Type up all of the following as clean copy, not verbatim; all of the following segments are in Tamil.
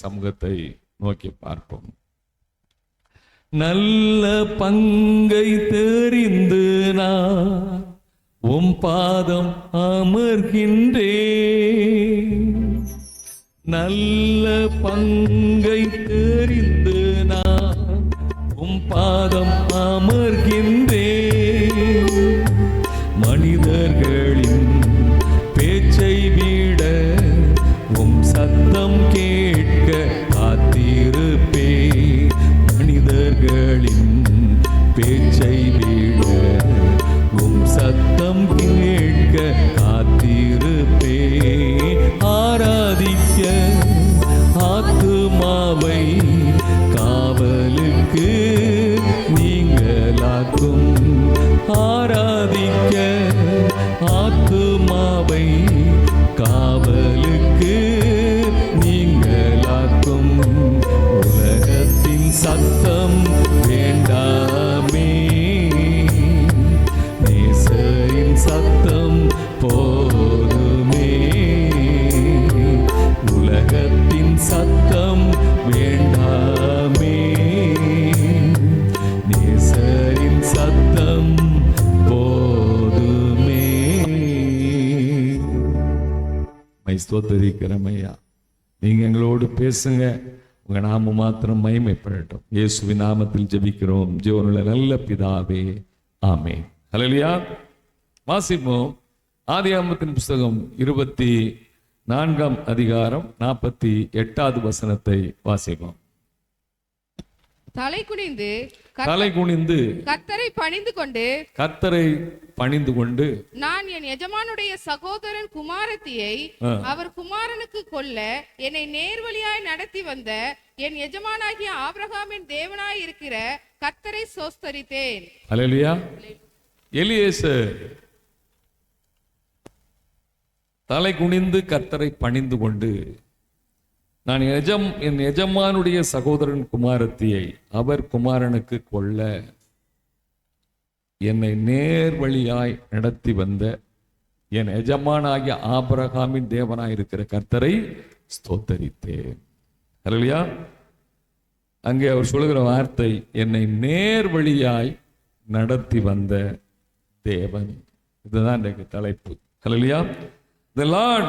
சமூகத்தை நோக்கி பார்ப்போம். நல்ல பங்கை தெரிந்து நான் உம் பாதம் அமர்கின்றேன். நல்ல பங்கை தெரிந்து நான் உம் பாதம் அமர்கின்றேன். மனிதர்களின் பேச்சை விட உம் சத்தம் கேட்க காத்திருப்பேன். மனிதர்களின் பேச்சை விட உம் சத்தம் கேட்க காத்திருப்பேன். ஆராதிக்க ஆத்துமாவை காவலுக்கு நீங்களாக்கும். ஆராதிக்க ஆத்துமாவை காவலுக்கு நீங்களாக்கும். உலகத்தின் சத்தம் வேண்டாமே, நேசரின் சத்தம் போதுமே. உலகத்தின் சத்தம் வேண்டாமே, நேசரின் சத்தம் போதுமே. ஸ்தோத்திரிக்கிறமையா, நீங்க எங்களோடு பேசுங்க. உங்க நாம மாத்திரம் மகிமைப்படட்டும். இயேசுவின் நாமத்தில் ஜெபிக்கிறோம் ஜீவனுள்ள நல்ல பிதாவே, ஆமென். ஹல்லேலூயா. வாசிப்போம். ஆதியாகமத்தின் புஸ்தகம் 24ஆம் அதிகாரம் 48வது வசனத்தை வாசிப்போம். தலை குனிந்து கர்த்தரை பணிந்து கொண்டு நான் என் எஜமானுடைய சகோதரன் குமாரத்தியை அவர் குமாரனுக்கு கொல்ல என்னை நேர்வழியாய் நடத்தி வந்த என் எஜமானாகிய ஆபிரகாமின் தேவனாய் இருக்கிற கர்த்தரை ஸ்தோத்திரித்தேன். ஹல்லேலூயா. எலியேசர் தலை குனிந்து கர்த்தரை பணிந்து கொண்டு நான் என் எஜமானுடைய சகோதரன் குமாரத்தியை அவர் குமாரனுக்கு கொல்ல என்னை நேர்வழியாய் நடத்தி வந்த என் எஜமானாகிய ஆபிரகாமின் தேவனாய் இருக்கிற கர்த்தரை ஸ்தோத்தரித்தேன். ஹல்லேலூயா. அங்கே அவர் சொல்லுகிற வார்த்தை என்னை நேர்வழியாய் நடத்தி வந்த தேவன். இதுதான் எனக்கு தலைப்பு. ஹல்லேலூயா. The Lord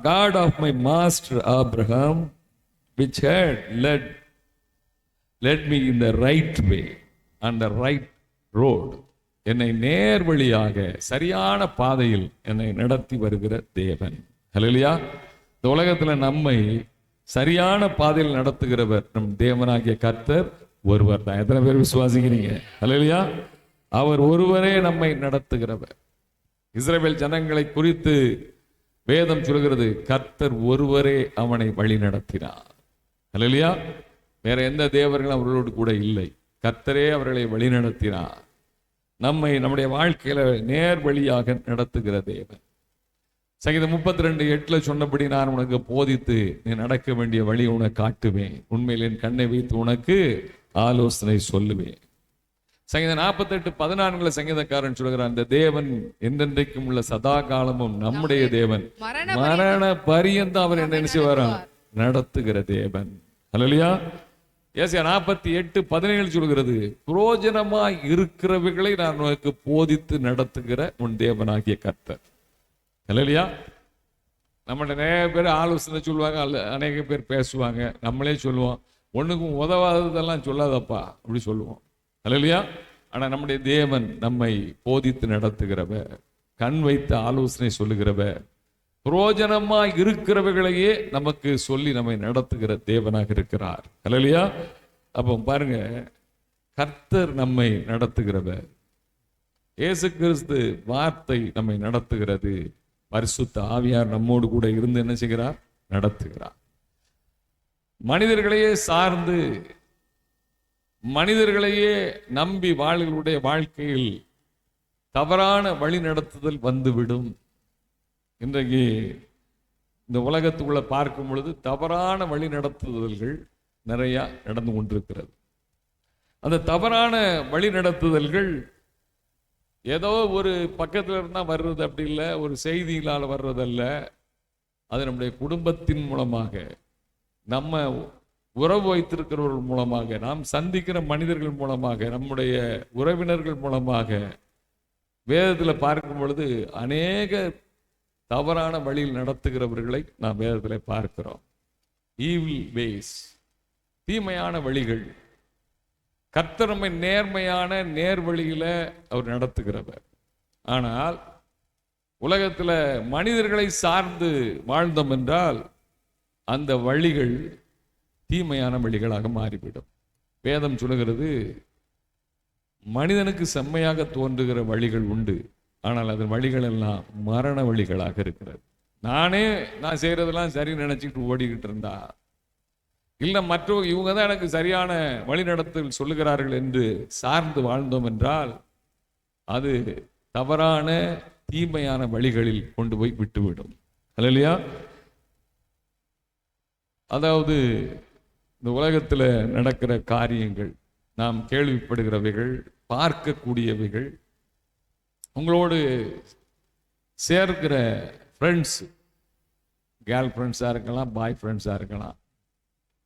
God of my master Abraham, which had led me in the right way and the right road. என்னை நேர்வழியாக சரியான பாதையில் என்னை நடத்தி வருகிற தேவன். ஹல்லேலூயா. இந்த உலகத்துல நம்மை சரியான பாதையில் நடத்துகிறவர் நம் தேவனாகிய கர்த்தர் ஒருவர் தான். எத்தனை பேர் விசுவாசிக்கிறீங்க? ஹல்லேலூயா. அவர் ஒருவரே நம்மை நடத்துகிறவர். இஸ்ரவேல் ஜனங்களை குறித்து வேதம் சொல்கிறது, கர்த்தர் ஒருவரே அவனை வழி நடத்தினார். ஹல்லேலூயா. வேற எந்த தேவர்களும் அவர்களோடு கூட இல்லை. கர்த்தரே அவர்களை வழி நடத்தினார். நம்மை நம்முடைய வாழ்க்கையில நேர் வழியாக நடத்துகிற தேவன். சங்கீதம் 32:8 சொன்னபடி நான் உனக்கு போதித்து நீ நடக்க வேண்டிய வழி உனக்கு காட்டுவேன். உண்மையில் என் கண்ணை வைத்து உனக்கு ஆலோசனை சொல்லுவேன். சங்கீதம் 48:14 சங்கீதக்காரன் சொல்கிறான், அந்த தேவன் என்றென்றைக்கும் உள்ள சதா காலமும் நம்முடைய தேவன், மரண பரியந்தம் அவர் என்ன செய்வாராம்? நடத்துகிற தேவன். ஹல்லேலூயா. ஏசாயா 48:17 சொல்கிறது, புரோஜனமாய் இருக்கிறவைகளை நான் உனக்கு போதித்து நடத்துகிற உன் தேவனாகிய கர்த்தர். ஹல்லேலூயா. நம்மள நிறைய பேர் ஆலோசனை சொல்லுவாங்க, அநேக பேர் பேசுவாங்க. நம்மளே சொல்லுவோம், ஒண்ணுக்கும் உதவாததெல்லாம் சொல்லாதப்பா அப்படி சொல்லுவோம். ஹல்லேலூயா. ஆனா நம்முடைய தேவன் நம்மை போதித்து நடத்துகிறவர், கண் வைத்த ஆலோசனை சொல்லுகிறவர், புரோஜனமா இருக்கிறவர்களையே நமக்கு சொல்லி நம்மை நடத்துகிற தேவனாக இருக்கிறார். ஹல்லேலூயா. அப்போ பாருங்க, கர்த்தர் நம்மை நடத்துகிறவர். இயேசு கிறிஸ்து வார்த்தை நம்மை நடத்துகிறது. பரிசுத்த ஆவியார் நம்மோடு கூட இருந்து என்ன செய்கிறார்? நடத்துகிறார். மனிதர்களையே சார்ந்து மனிதர்களையே நம்பி வாழ்களுடைய வாழ்க்கையில் தவறான வழி நடத்துதல் வந்துவிடும். இன்றைக்கு இந்த உலகத்துக்குள்ள பார்க்கும் பொழுது தவறான வழி நடத்துதல்கள் நிறைய நடந்து கொண்டிருக்கிறது. அந்த தவறான வழி நடத்துதல்கள் ஏதோ ஒரு பக்கத்துல இருந்தா வர்றது அப்படி இல்லை, ஒரு செய்தியினால் வர்றதல்ல. அது நம்முடைய குடும்பத்தின் மூலமாக, நம்ம உறவு வைத்திருக்கிறவர்கள் மூலமாக, நாம் சந்திக்கிற மனிதர்கள் மூலமாக, நம்முடைய உறவினர்கள் மூலமாக வேதத்தில் பார்க்கும் பொழுது அநேக தவறான வழியில் நடத்துகிறவர்களை நாம் வேதத்தில் பார்க்கிறோம். ஈவில் வேஸ், தீமையான வழிகள். கர்த்தர் நம்மை நேர்மையான நேர்வழியில அவர் நடத்துகிறவர். ஆனால் உலகத்தில் மனிதர்களை சார்ந்து வாழ்ந்தோம் என்றால் அந்த வழிகள் தீமையான வழிகளாக மாறிவிடும். வேதம் சொல்லுகிறது, மனிதனுக்கு செம்மையாக தோன்றுகிற வழிகள் உண்டு, ஆனால் அதன் வழிகள் எல்லாம் மரண வழிகளாக இருக்கிறது. நான் செய்யறதெல்லாம் சரி நினைச்சிட்டு ஓடிக்கிட்டு இருந்தா, இல்லை மற்றவங்க இவங்க தான் எனக்கு சரியான வழிநடத்தல் சொல்லுகிறார்கள் என்று சார்ந்து வாழ்ந்தோம் என்றால் அது தவறான தீமையான வழிகளில் கொண்டு போய் விட்டுவிடும். அல்லையா? அதாவது இந்த உலகத்தில் நடக்கிற காரியங்கள், நாம் கேள்விப்படுகிறவைகள், பார்க்கக்கூடியவைகள், உங்களோடு சேர்க்கிற ஃப்ரெண்ட்ஸ், கேர்ள் ஃப்ரெண்ட்ஸாக இருக்கலாம், பாய் ஃப்ரெண்ட்ஸாக இருக்கலாம்.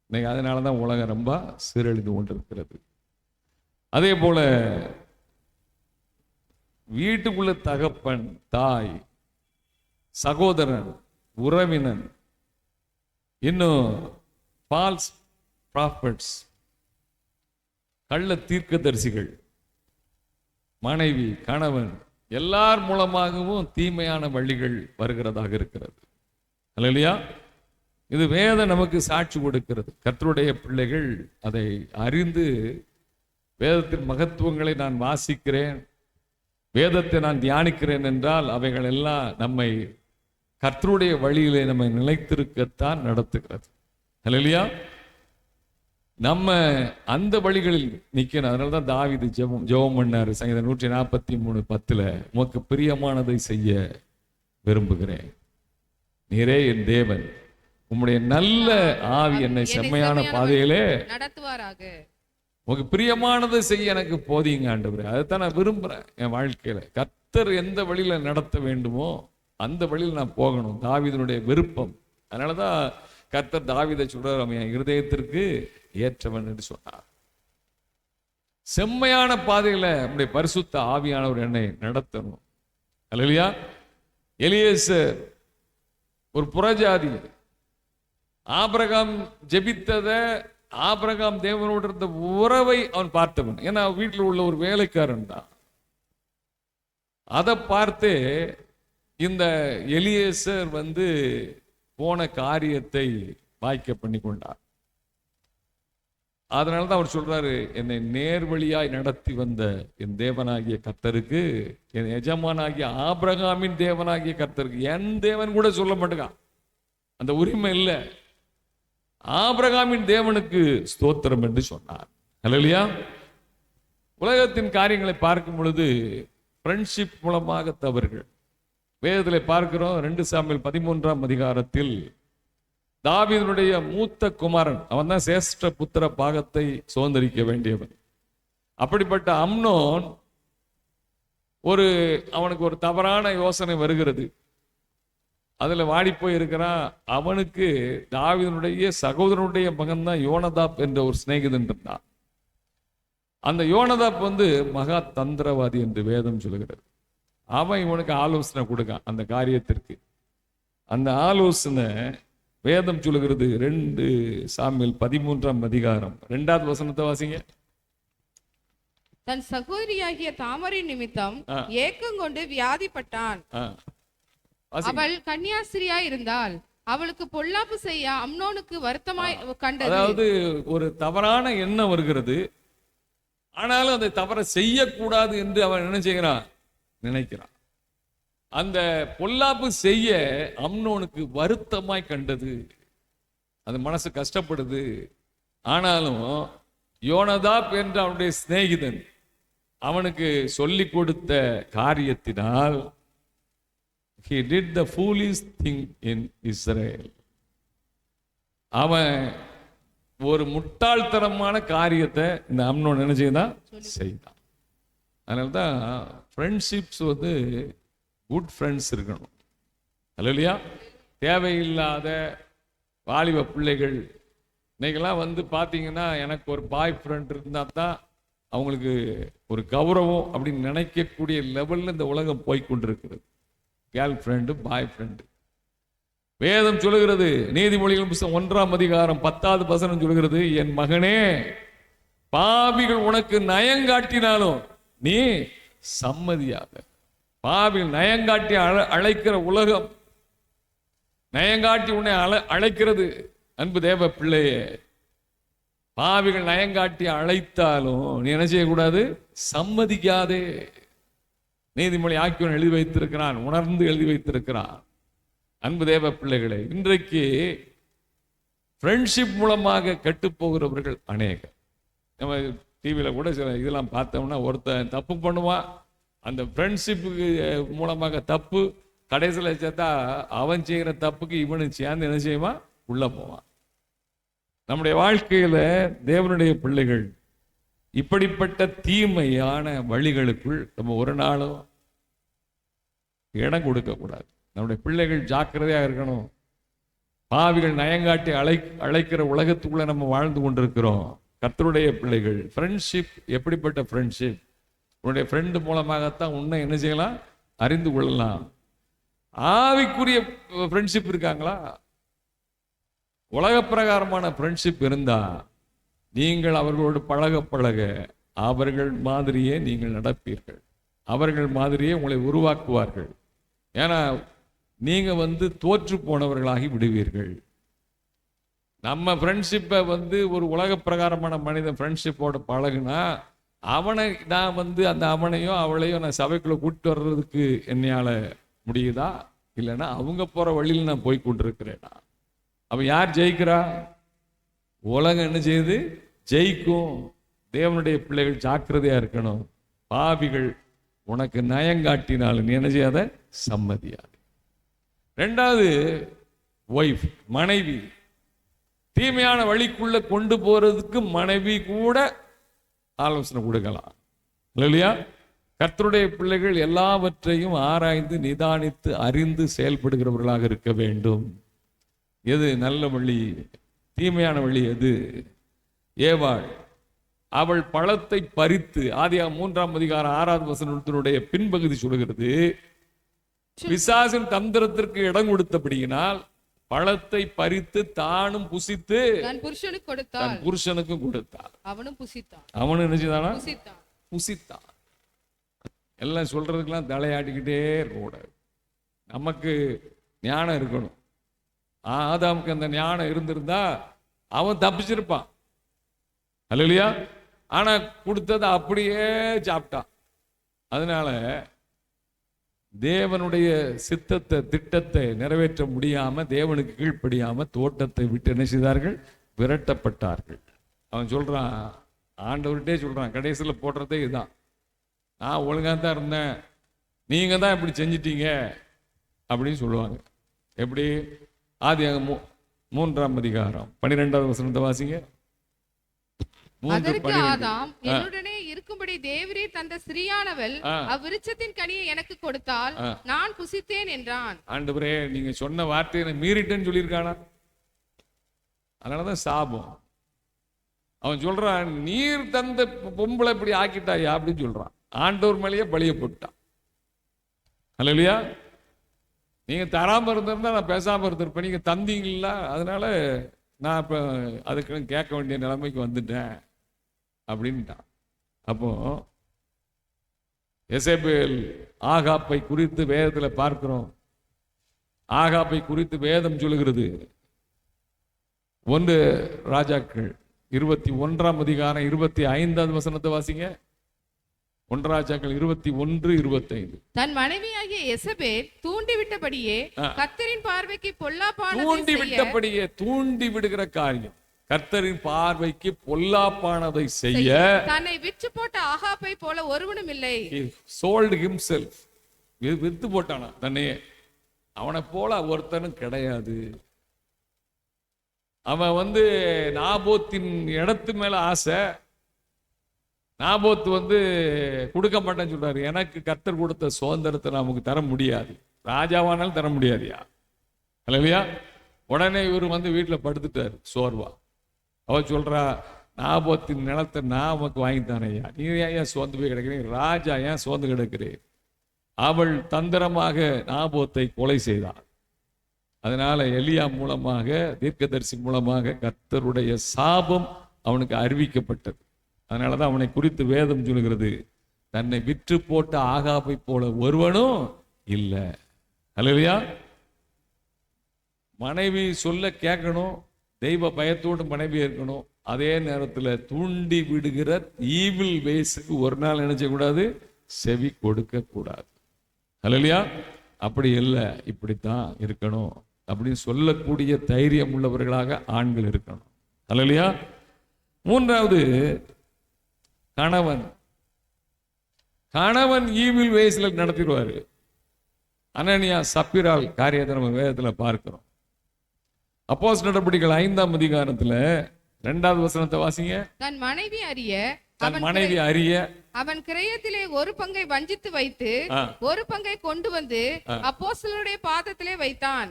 இன்னைக்கு அதனால தான் உலகம் ரொம்ப சீரழிந்து கொண்டிருக்கிறது. அதே போல வீட்டுக்குள்ள தகப்பன், தாய், சகோதரன், உறவினன், இன்னும் ஃபால்ஸ் ப்ராஃபட்ஸ், கள்ள தீர்க்கதரிசிகள், மனைவி, கணவன், எல்லார் மூலமாகவும் தீமையான வழிகள் வருகிறதாக இருக்கிறது. அல்லையா? இது வேதம் நமக்கு சாட்சி கொடுக்கிறது. கர்த்தருடைய பிள்ளைகள் அதை அறிந்து வேதத்தின் மகத்துவங்களை நான் வாசிக்கிறேன், வேதத்தை நான் தியானிக்கிறேன் என்றால் அவைகள் எல்லாம் நம்மை கர்த்தருடைய வழியிலே நம்மை நிலைத்திருக்கத்தான் நடத்துகிறது. அல்லையா? நம்ம அந்த வழிகளில் நிற்கணும். அதனாலதான் தாவீது ஜெபம் பண்ணாரு. சங்கீதம் 143:10, உமக்கு பிரியமானதை செய்ய விரும்புகிறேன், நீரே என் தேவன், உம்முடைய நல்ல ஆவி என்னை செம்மையான பாதையிலே நடத்துவாராக, உனக்கு பிரியமானதை செய்ய எனக்கு போதியுங்க ஆண்டவரே. அதைத்தான் நான் விரும்புறேன் என் வாழ்க்கையில. கர்த்தர் எந்த வழியில நடத்த வேண்டுமோ அந்த வழியில் நான் போகணும். தாவீதுனுடைய விருப்பம். அதனாலதான் கர்த்தர் தாவீதை சொல்றார், அவன் என் இருதயத்திற்கு ஏற்றவன் என்று சொன்னார். செம்மையான பாதையில நம்முடைய பரிசுத்த ஆவியானவர் என்னை நடத்தணும். அல்லையா? எலியேசர் ஒரு புறஜாதி, ஆபிரகாம் ஜெபித்தத, ஆபிரகாம் தேவனோடு இருந்த உறவை அவன் பார்த்தவன். ஏன்னா வீட்டில் உள்ள ஒரு வேலைக்காரன் தான். அதை பார்த்து இந்த எலியேசர் போன காரியத்தை வாய்க்க பண்ணி கொண்டார். அதனாலதான் அவர் சொல்றாரு, என்னை நேர்வழியாய் நடத்தி வந்த என் தேவனாகிய கர்த்தருக்கு, என் எஜமானாகிய ஆபிரகாமின் தேவனாகிய கர்த்தருக்கு, என் தேவன் கூட சொல்ல மாட்டேங்கான், அந்த உரிமை இல்லை, ஆபிரகாமின் தேவனுக்கு ஸ்தோத்திரம் என்று சொன்னார். அல்லையா? உலகத்தின் காரியங்களை பார்க்கும் பொழுது ஃப்ரெண்ட்ஷிப் மூலமாக தவறுகள். வேதத்தில் பார்க்கிறோம். 2 சாமுவேல் 13 தாவீதுடைய மூத்த குமாரன், அவன் தான் சேஷ்ட புத்திர பாகத்தை சுதந்திரிக்க வேண்டியவன். அப்படிப்பட்ட அம்னோன் அவனுக்கு ஒரு தவறான யோசனை வருகிறது. அதுல வாடி போய் இருக்கிறான். அவனுக்கு தாவீதுடைய சகோதரனுடைய மகன் தான் யோனதாப் என்ற ஒரு சிநேகிதன் இருந்தான். அந்த யோனதாப் மகா தந்திரவாதி என்று வேதம் சொல்லுகிறது. அவன் இவனுக்கு ஆலோசனை கொடுக்கான் அந்த காரியத்திற்கு. அந்த ஆலோசனை வேதம் சொல்லுகிறது 2 சாமுவேல் 13 2வது வசனத்தை வாசிங்க. தன் சகோதரியாகிய தாமரின் நிமித்தம் ஏக்கம் கொண்டு வியாதிப்பட்டான். அவள் கன்னியாஸ்திரியாய் இருந்தால் அவளுக்கு பொல்லாப்பு செய்ய அம்னோனுக்கு வருத்தமாய் கண்டது. அதாவது ஒரு தவறான எண்ணம் வருகிறது, ஆனாலும் அதை தவற செய்யக்கூடாது என்று அவன் என்ன செய்கிறான், நினைக்கிறான். அந்த பொல்லாப்பு செய்ய அம்னோனுக்கு வருத்தமாய் கண்டது. அது மனசு கஷ்டப்படுது. ஆனாலும் யோனதாப் என்ற அவனுடைய சிநேகிதன் அவனுக்கு சொல்லி கொடுத்த காரியத்தினால் he did the foolish thing in Israel. அவன் ஒரு முட்டாள்தனமான காரியத்தை இந்த அம்னோன் என்ன செய்தான். அதனால்தான் ஃப்ரெண்ட்ஷிப்ஸ் குட் ஃப்ரெண்ட்ஸ் இருக்கணும். அல்லையா? தேவையில்லாத வாலிப பிள்ளைகள் இன்னைக்கெல்லாம் வந்து பார்த்தீங்கன்னா எனக்கு ஒரு பாய் ஃப்ரெண்ட் இருந்தால் தான் அவங்களுக்கு ஒரு கௌரவம் அப்படின்னு நினைக்கக்கூடிய லெவலில் இந்த உலகம் போய்கொண்டிருக்கிறது. Girl friend, boy friend. வேதம் சொல்லுகிறது, நீதிமொழிகள் புத்தகம் 1ஆம் அதிகாரம் 10வது வசனம் சொல்லுகிறது, என் மகனே, பாவிகள் உனக்கு நயங்காட்டினாலும் நீ சம்மதியாக. பாவிகள் நயங்காட்டி அழைக்கிற உலகம், நயங்காட்டி உன்னை அழைக்கிறது. அன்பு தேவ பிள்ளையே, பாவிகள் நயங்காட்டி அழைத்தாலும் நீ என்ன செய்யக்கூடாது? சம்மதிக்காதே. நீதிமொழி ஆக்கியோன் எழுதி வைத்திருக்கிறான், உணர்ந்து எழுதி வைத்திருக்கிறான். அன்பு தேவ பிள்ளைகளே, இன்றைக்கு ஃப்ரெண்ட்ஷிப் மூலமாக கெட்டு போகிறவர்கள் அநேகம். நம்ம டிவியில் கூட சில இதெல்லாம் பார்த்தோம்னா, ஒருத்தன் தப்பு பண்ணுவான், அந்த ஃப்ரெண்ட்ஷிப்புக்கு மூலமாக தப்பு, கடைசியில் சேர்த்தா அவன் செய்கிற தப்புக்கு இவனும் சேர்ந்து என்ன செய்வான்? உள்ள போவான். நம்முடைய வாழ்க்கையில தேவனுடைய பிள்ளைகள் இப்படிப்பட்ட தீமையான வழிகளுக்குள் நம்ம ஒரு நாளும் இடம் கொடுக்க கூடாது. நம்முடைய பிள்ளைகள் ஜாக்கிரதையாக இருக்கணும். பாவிகள் நயங்காட்டி அழைக்கிற உலகத்துக்குள்ள நம்ம வாழ்ந்து கொண்டிருக்கிறோம். கர்த்தருடைய பிள்ளைகள் ஃப்ரெண்ட்ஷிப் எப்படிப்பட்ட ஃப்ரெண்ட்ஷிப்? உன்னுடைய ஃப்ரெண்டு மூலமாகத்தான் உன்னை என்ன செய்யலாம்? அறிந்து கொள்ளலாம். ஆவிக்குரிய ஃப்ரெண்ட்ஷிப் இருக்காங்களா? உலக பிரகாரமான ஃப்ரெண்ட்ஷிப் இருந்தா நீங்கள் அவர்களோடு பழக பழக அவர்கள் மாதிரியே நீங்கள் நடப்பீர்கள். அவர்கள் மாதிரியே உங்களை உருவாக்குவார்கள். ஏன்னா நீங்க வந்து தோற்று போனவர்களாகி விடுவீர்கள். நம்ம ஃப்ரெண்ட்ஷிப்பை வந்து ஒரு உலக பிரகாரமான மனிதன் ஃப்ரெண்ட்ஷிப்போட பழகுனா, அவனை நான் வந்து அந்த அவனையோ அவளையோ நான் சபைக்குள்ள கூப்பிட்டு வர்றதுக்கு என்னையால முடியுதா? இல்லைன்னா அவங்க போற வழியில் நான் போய் கொண்டிருக்கிறேனா? அவன் யார் ஜெயிக்கிறா? உலகம் என்ன செய்யுது? ஜெயிக்கும். தேவனுடைய பிள்ளைகள் ஜாக்கிரதையா இருக்கணும். பாவிகள் உனக்கு நயங்காட்டினாலும் நீ என்ன செய்யாத? சம்மதியாது. ரெண்டாவது, ஒய்ஃப், மனைவி. தீமையான வழிக்குள்ள கொண்டு போறதுக்கு மனைவி கூட ஆலோசனை கொடுக்கலாம் இல்லையா? கர்த்தருடைய பிள்ளைகள் எல்லாவற்றையும் ஆராய்ந்து நிதானித்து அறிந்து செயல்படுகிறவர்களாக இருக்க வேண்டும். எது நல்ல வழி, தீமையான வழி எது? ஏவாள் அவள் பழத்தை பறித்து, ஆதியாகமம் 3ஆம் அதிகாரம் 6வது வசனத்தினுடைய பின்பகுதி சொல்கிறது, பிசாசின் தந்திரத்திற்கு இடம் கொடுத்தபடியினால் பழத்தை பறித்து தானும் புசித்து தன் புருஷனுக்கும் கொடுத்தாள். அவனும் புசித்தான். அவனும் என்ன செய்தானா? புசித்தான். எல்லாம் சொல்றதுக்கெல்லாம் தலையாட்டிக்கிட்டே இருக்கக்கூடாது. நமக்கு ஞானம் இருக்கணும். ஆதாமுக்கு அந்த ஞானம் இருந்திருந்தா அவன் தப்பிச்சிருப்பான் அல்லையா? ஆனா கொடுத்ததை அப்படியே சாப்பிட்டான். அதனால தேவனுடைய சித்தத்தை, திட்டத்தை நிறைவேற்ற முடியாம, தேவனுக்கு கீழ்ப்படியாம தோட்டத்தை விட்டு என்ன செய்தார்கள்? விரட்டப்பட்டார்கள். அவன் சொல்றான், ஆண்டவர்கிட்டே சொல்றான், கடைசியில் போடுறதே இதுதான், நான் ஒழுங்கா தான் இருந்தேன், நீங்க தான் இப்படி செஞ்சிட்டீங்க அப்படின்னு சொல்லுவாங்க. எப்படி? ஆதியாகமம் 3ஆம் அதிகாரம் 12வது வசனத்தை வாசிங்க. அதற்கு ஆதாம், என்னுடனே இருக்கும்படி தேவரீர் தந்த ஸ்திரீயானவள் அவ்விருட்சத்தின் கனியை எனக்கு கொடுத்தால் நான் புசித்தேன் என்றான். ஆண்டவரே, நீங்க சொன்ன வார்த்தையை மீறிட்டேன்னு சொல்லியிருக்கானா? அதனாலதான் சாபம். அவன் சொல்றான், நீர் தந்த பொம்பளை இப்படி ஆக்கிட்டாயா அப்படின்னு சொல்றான். ஆண்டவர் மேலேயே பலிய போட்டான். அல்லையா? நீங்க தராம இருந்திருந்தா நான் பேசாம இருந்திருப்பேன். நீங்க தந்தீங்களா, அதனால நான் இப்ப அதுக்கு கேட்க வேண்டிய நிலைமைக்கு வந்துட்டேன் அப்படின்ட்டான். அப்போ எசேபேல் ஆகாப்பை குறித்து வேதத்தில் பார்க்கிறோம். ஆகாப்பை குறித்து வேதம் சொல்லுகிறது. 1 ராஜாக்கள் 21ஆம் அதிகாரம் 25வது வசனத்தை வாசிங்க. 1 ராஜாக்கள் 21:25. தன் மனைவியாகிய எசபேல் தூண்டிவிட்டபடியே கர்த்தரின் பார்வைக்கு பொல்லாப்பானதை தூண்டிவிட்டபடியே, தூண்டி விடுகிற காரியம், கர்த்தரின் பார்வைக்கு பொல்லாப்பானதை செய்ய தன்னை விற்று போட்ட ஆகாப்பை போல ஒருவனும் இல்லை. sold himself, வித்து போட்டானா தன்னையே. அவனை போல ஒருத்தனும் கிடையாது. அவன் வந்து நாபோத்தின் இடத்து மேல ஆசை. நாபோத் வந்து கொடுக்க மாட்டேன்னு சொல்றாரு. எனக்கு கர்த்தர் கொடுத்த சுதந்திரத்தை நமக்கு தர முடியாது, ராஜாவானாலும் தர முடியாதுயா இல்லையா? உடனே இவர் வந்து வீட்டில் படுத்துட்டாரு சோர்வா. அவ சொல்றா, நாபோத்தின் நிலத்தை நான் உமக்கு வாங்கி தானையா, நீ ஏன் சோர்ந்து போய் கிடக்கிறீங்க, ராஜா ஏன் சோர்ந்து கிடக்கிறேன். அவள் தந்திரமாக நாபோத்தை கொலை செய்தாள். அதனால எலியா மூலமாக, தீர்க்கதரிசி மூலமாக கர்த்தருடைய சாபம் அவனுக்கு அறிவிக்கப்பட்டது. அதனாலதான் அவனை குறித்து வேதம் சொல்கிறது, தன்னை விற்று போட்ட ஆகாபை போல ஒருவனும் இல்லை. அல்லேலூயா. மனைவி சொல்ல கேட்கணும், தெய்வ பயத்தோடு மனைவி இருக்கணும். அதே நேரத்தில் தூண்டி விடுகிற ஈவில் வேஸுக்கு ஒரு நாள் நினைச்ச கூடாது, செவி கொடுக்க கூடாது. அல்லேலூயா. அப்படி இல்லை, இப்படித்தான் இருக்கணும் அப்படின்னு சொல்லக்கூடிய தைரியம் உள்ளவர்களாக ஆண்கள் இருக்கணும். அல்லேலூயா. மூன்றாவது, கணவன் ஈவில் வேஸ்ல நடத்திடுவாரு. அனனியா சப்பிரால் காரியத்தை நம்ம வேதத்தில் பார்க்கிறோம். அப்போஸ்தலர் நடபடிகள் 5ஆம் அதிகாரத்துல 2வது வசனத்தை வாசிங்க. தன் மனைவி அறிய அவன் கிரயத்திலே ஒரு பங்கை வஞ்சித்து வைத்து ஒரு பங்கை கொண்டு வந்து அப்போஸ்தலருடைய பாதத்திலே வைத்தான்.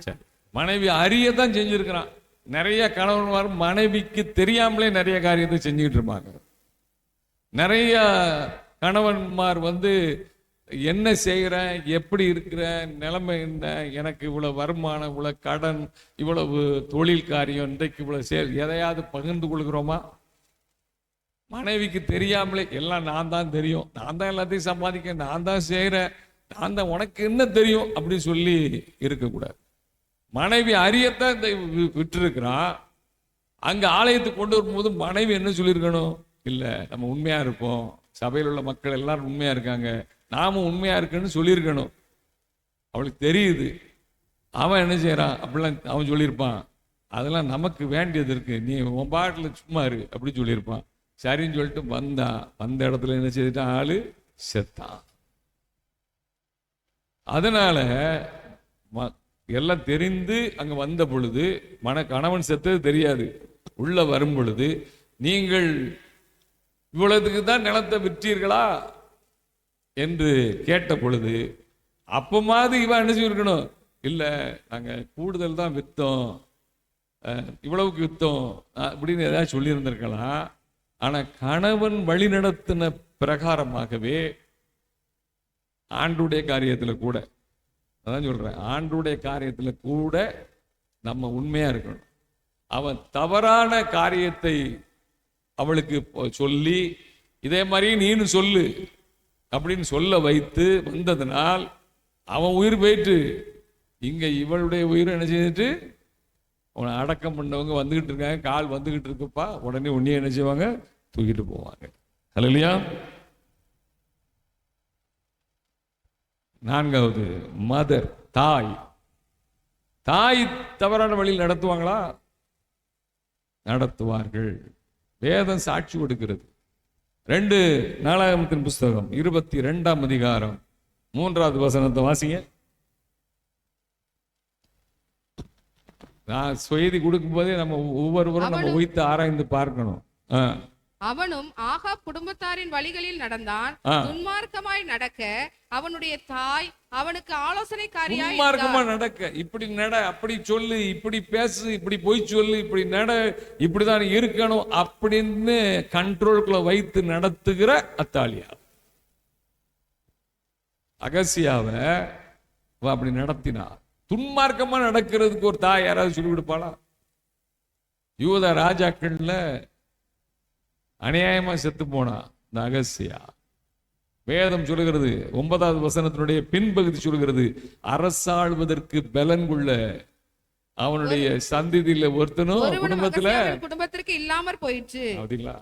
மனைவி அறியத்தான் செஞ்சிருக்கிறான். நிறைய கணவன்மார் மனைவிக்கு தெரியாமலே நிறைய காரியத்தை செஞ்சுக்கிட்டு இருப்பாங்க. நிறைய கணவன்மார் என்ன செய்கிறேன், எப்படி இருக்கிற நிலைமை என்ன, எனக்கு இவ்வளவு வருமானம், இவ்வளவு கடன், இவ்வளவு தொழில் காரியம், இன்றைக்கு இவ்வளவு எதையாவது பகிர்ந்து கொள்கிறோமா? மனைவிக்கு தெரியாமலே எல்லாம் நான் தான் தெரியும், நான் தான் எல்லாத்தையும் சம்பாதிக்க, நான் தான் செய்கிறேன், நான் தான், உனக்கு என்ன தெரியும் அப்படின்னு சொல்லி இருக்கக்கூடாது. மனைவி அறியத்தான் விட்டுருக்கிறான். அங்க ஆலயத்துக்கு கொண்டு வரும்போது மனைவி என்ன சொல்லியிருக்கணும், இல்லை நம்ம உண்மையா இருப்போம், சபையில் உள்ள மக்கள் எல்லாரும் உண்மையா இருக்காங்க, நாமும் உண்மையா இருக்குன்னு சொல்லியிருக்கணும். அவளுக்கு தெரியுது. அவன் என்ன செய்யறான் அப்படிலாம் அவன் சொல்லியிருப்பான், அதெல்லாம் நமக்கு வேண்டியது இருக்கு, நீ உன் பாட்டில் சும்மா இரு அப்படி சொல்லியிருப்பான். சரின்னு சொல்லிட்டு வந்த இடத்துல என்ன செய்துட்டான், ஆளு செத்தான். அதனால எல்லாம் தெரிந்து அங்க வந்த பொழுது, கணவன் செத்தது தெரியாது, உள்ள வரும் பொழுது, நீங்கள் இவ்வளவுக்கு தான் நிலத்தை விற்றீர்களா என்று கேட்ட பொழுது, அப்பமாவது இவன் என்ன செய்யணும், இல்ல நாங்க கூடுதல் தான் வித்தோம், இவ்வளவுக்கு வித்தோம் அப்படின்னு ஏதாவது சொல்லி இருந்திருக்கலாம். ஆனா கணவன் வழி நடத்தின பிரகாரமாகவே ஆண்டுடைய காரியத்துல கூட, அதான் சொல்றேன், ஆண்டுடைய காரியத்துல கூட நம்ம உண்மையா இருக்கணும். அவன் தவறான காரியத்தை அவளுக்கு சொல்லி, இதே மாதிரி நீனு சொல்லு அப்படின்னு சொல்ல வைத்து வந்ததனால் அவன் உயிர் போயிட்டு, இங்க இவளுடைய உயிரை என்ன செய்துட்டு அவனை அடக்கம் பண்ணவங்க வந்துகிட்டு இருக்காங்க, கால் வந்துகிட்டு இருக்குப்பா, உடனே உன்னையே என்ன செய்வாங்க, தூக்கிட்டு போவாங்க. அல்லேலூயா. 4வது, மதர், தாய் தவறான வழியில் நடத்துவாங்களா? நடத்துவார்கள். வேதம் சாட்சி கொடுக்கிறது. 2 நாளாகமத்தின் புஸ்தகம் 22ஆம் அதிகாரம் 3வது வசனத்தை வாசிங்க. நான் செய்தி கொடுக்கும் போதே நம்ம ஒவ்வொருவரும் நம்ம உயிர்த்து ஆராய்ந்து பார்க்கணும். அவனும் ஆகாப் குடும்பத்தாரின் வழிகளில் நடந்தான், துன்மார்க்கமாய் நடக்க அவனுடைய தாய் அவனுக்கு ஆலோசனைக்காரியாய் துன்மார்க்கமா நடக்க, இப்படி நட, அப்படி சொல்லு, இப்படி பேசு, இப்படி போய் சொல்லு, இப்படி நட, இப்படிதான் இருக்கணும் அப்படின்னு கண்ட்ரோல்குள்ள வைத்து நடத்துகிற அத்தாலியா. அகசியாவை அப்படி நடத்தினா. துன்மார்க்கமா நடக்கிறதுக்கு ஒரு தாய் யாராவது சொல்லி கொடுப்பாளா? யூத ராஜாக்கள்ல அநியாயமா செத்து போனா இந்த அகசியா. வேதம் சொல்லுகிறது, 9வது வசனத்தினுடைய பின்பகுதி சொல்லுகிறது, அரசாள்வதற்கு பலன் கொள்ள அவனுடைய சந்ததியில ஒருத்தனும் குடும்பத்திற்கு இல்லாமற் போயிடுச்சு. அப்படிங்களா?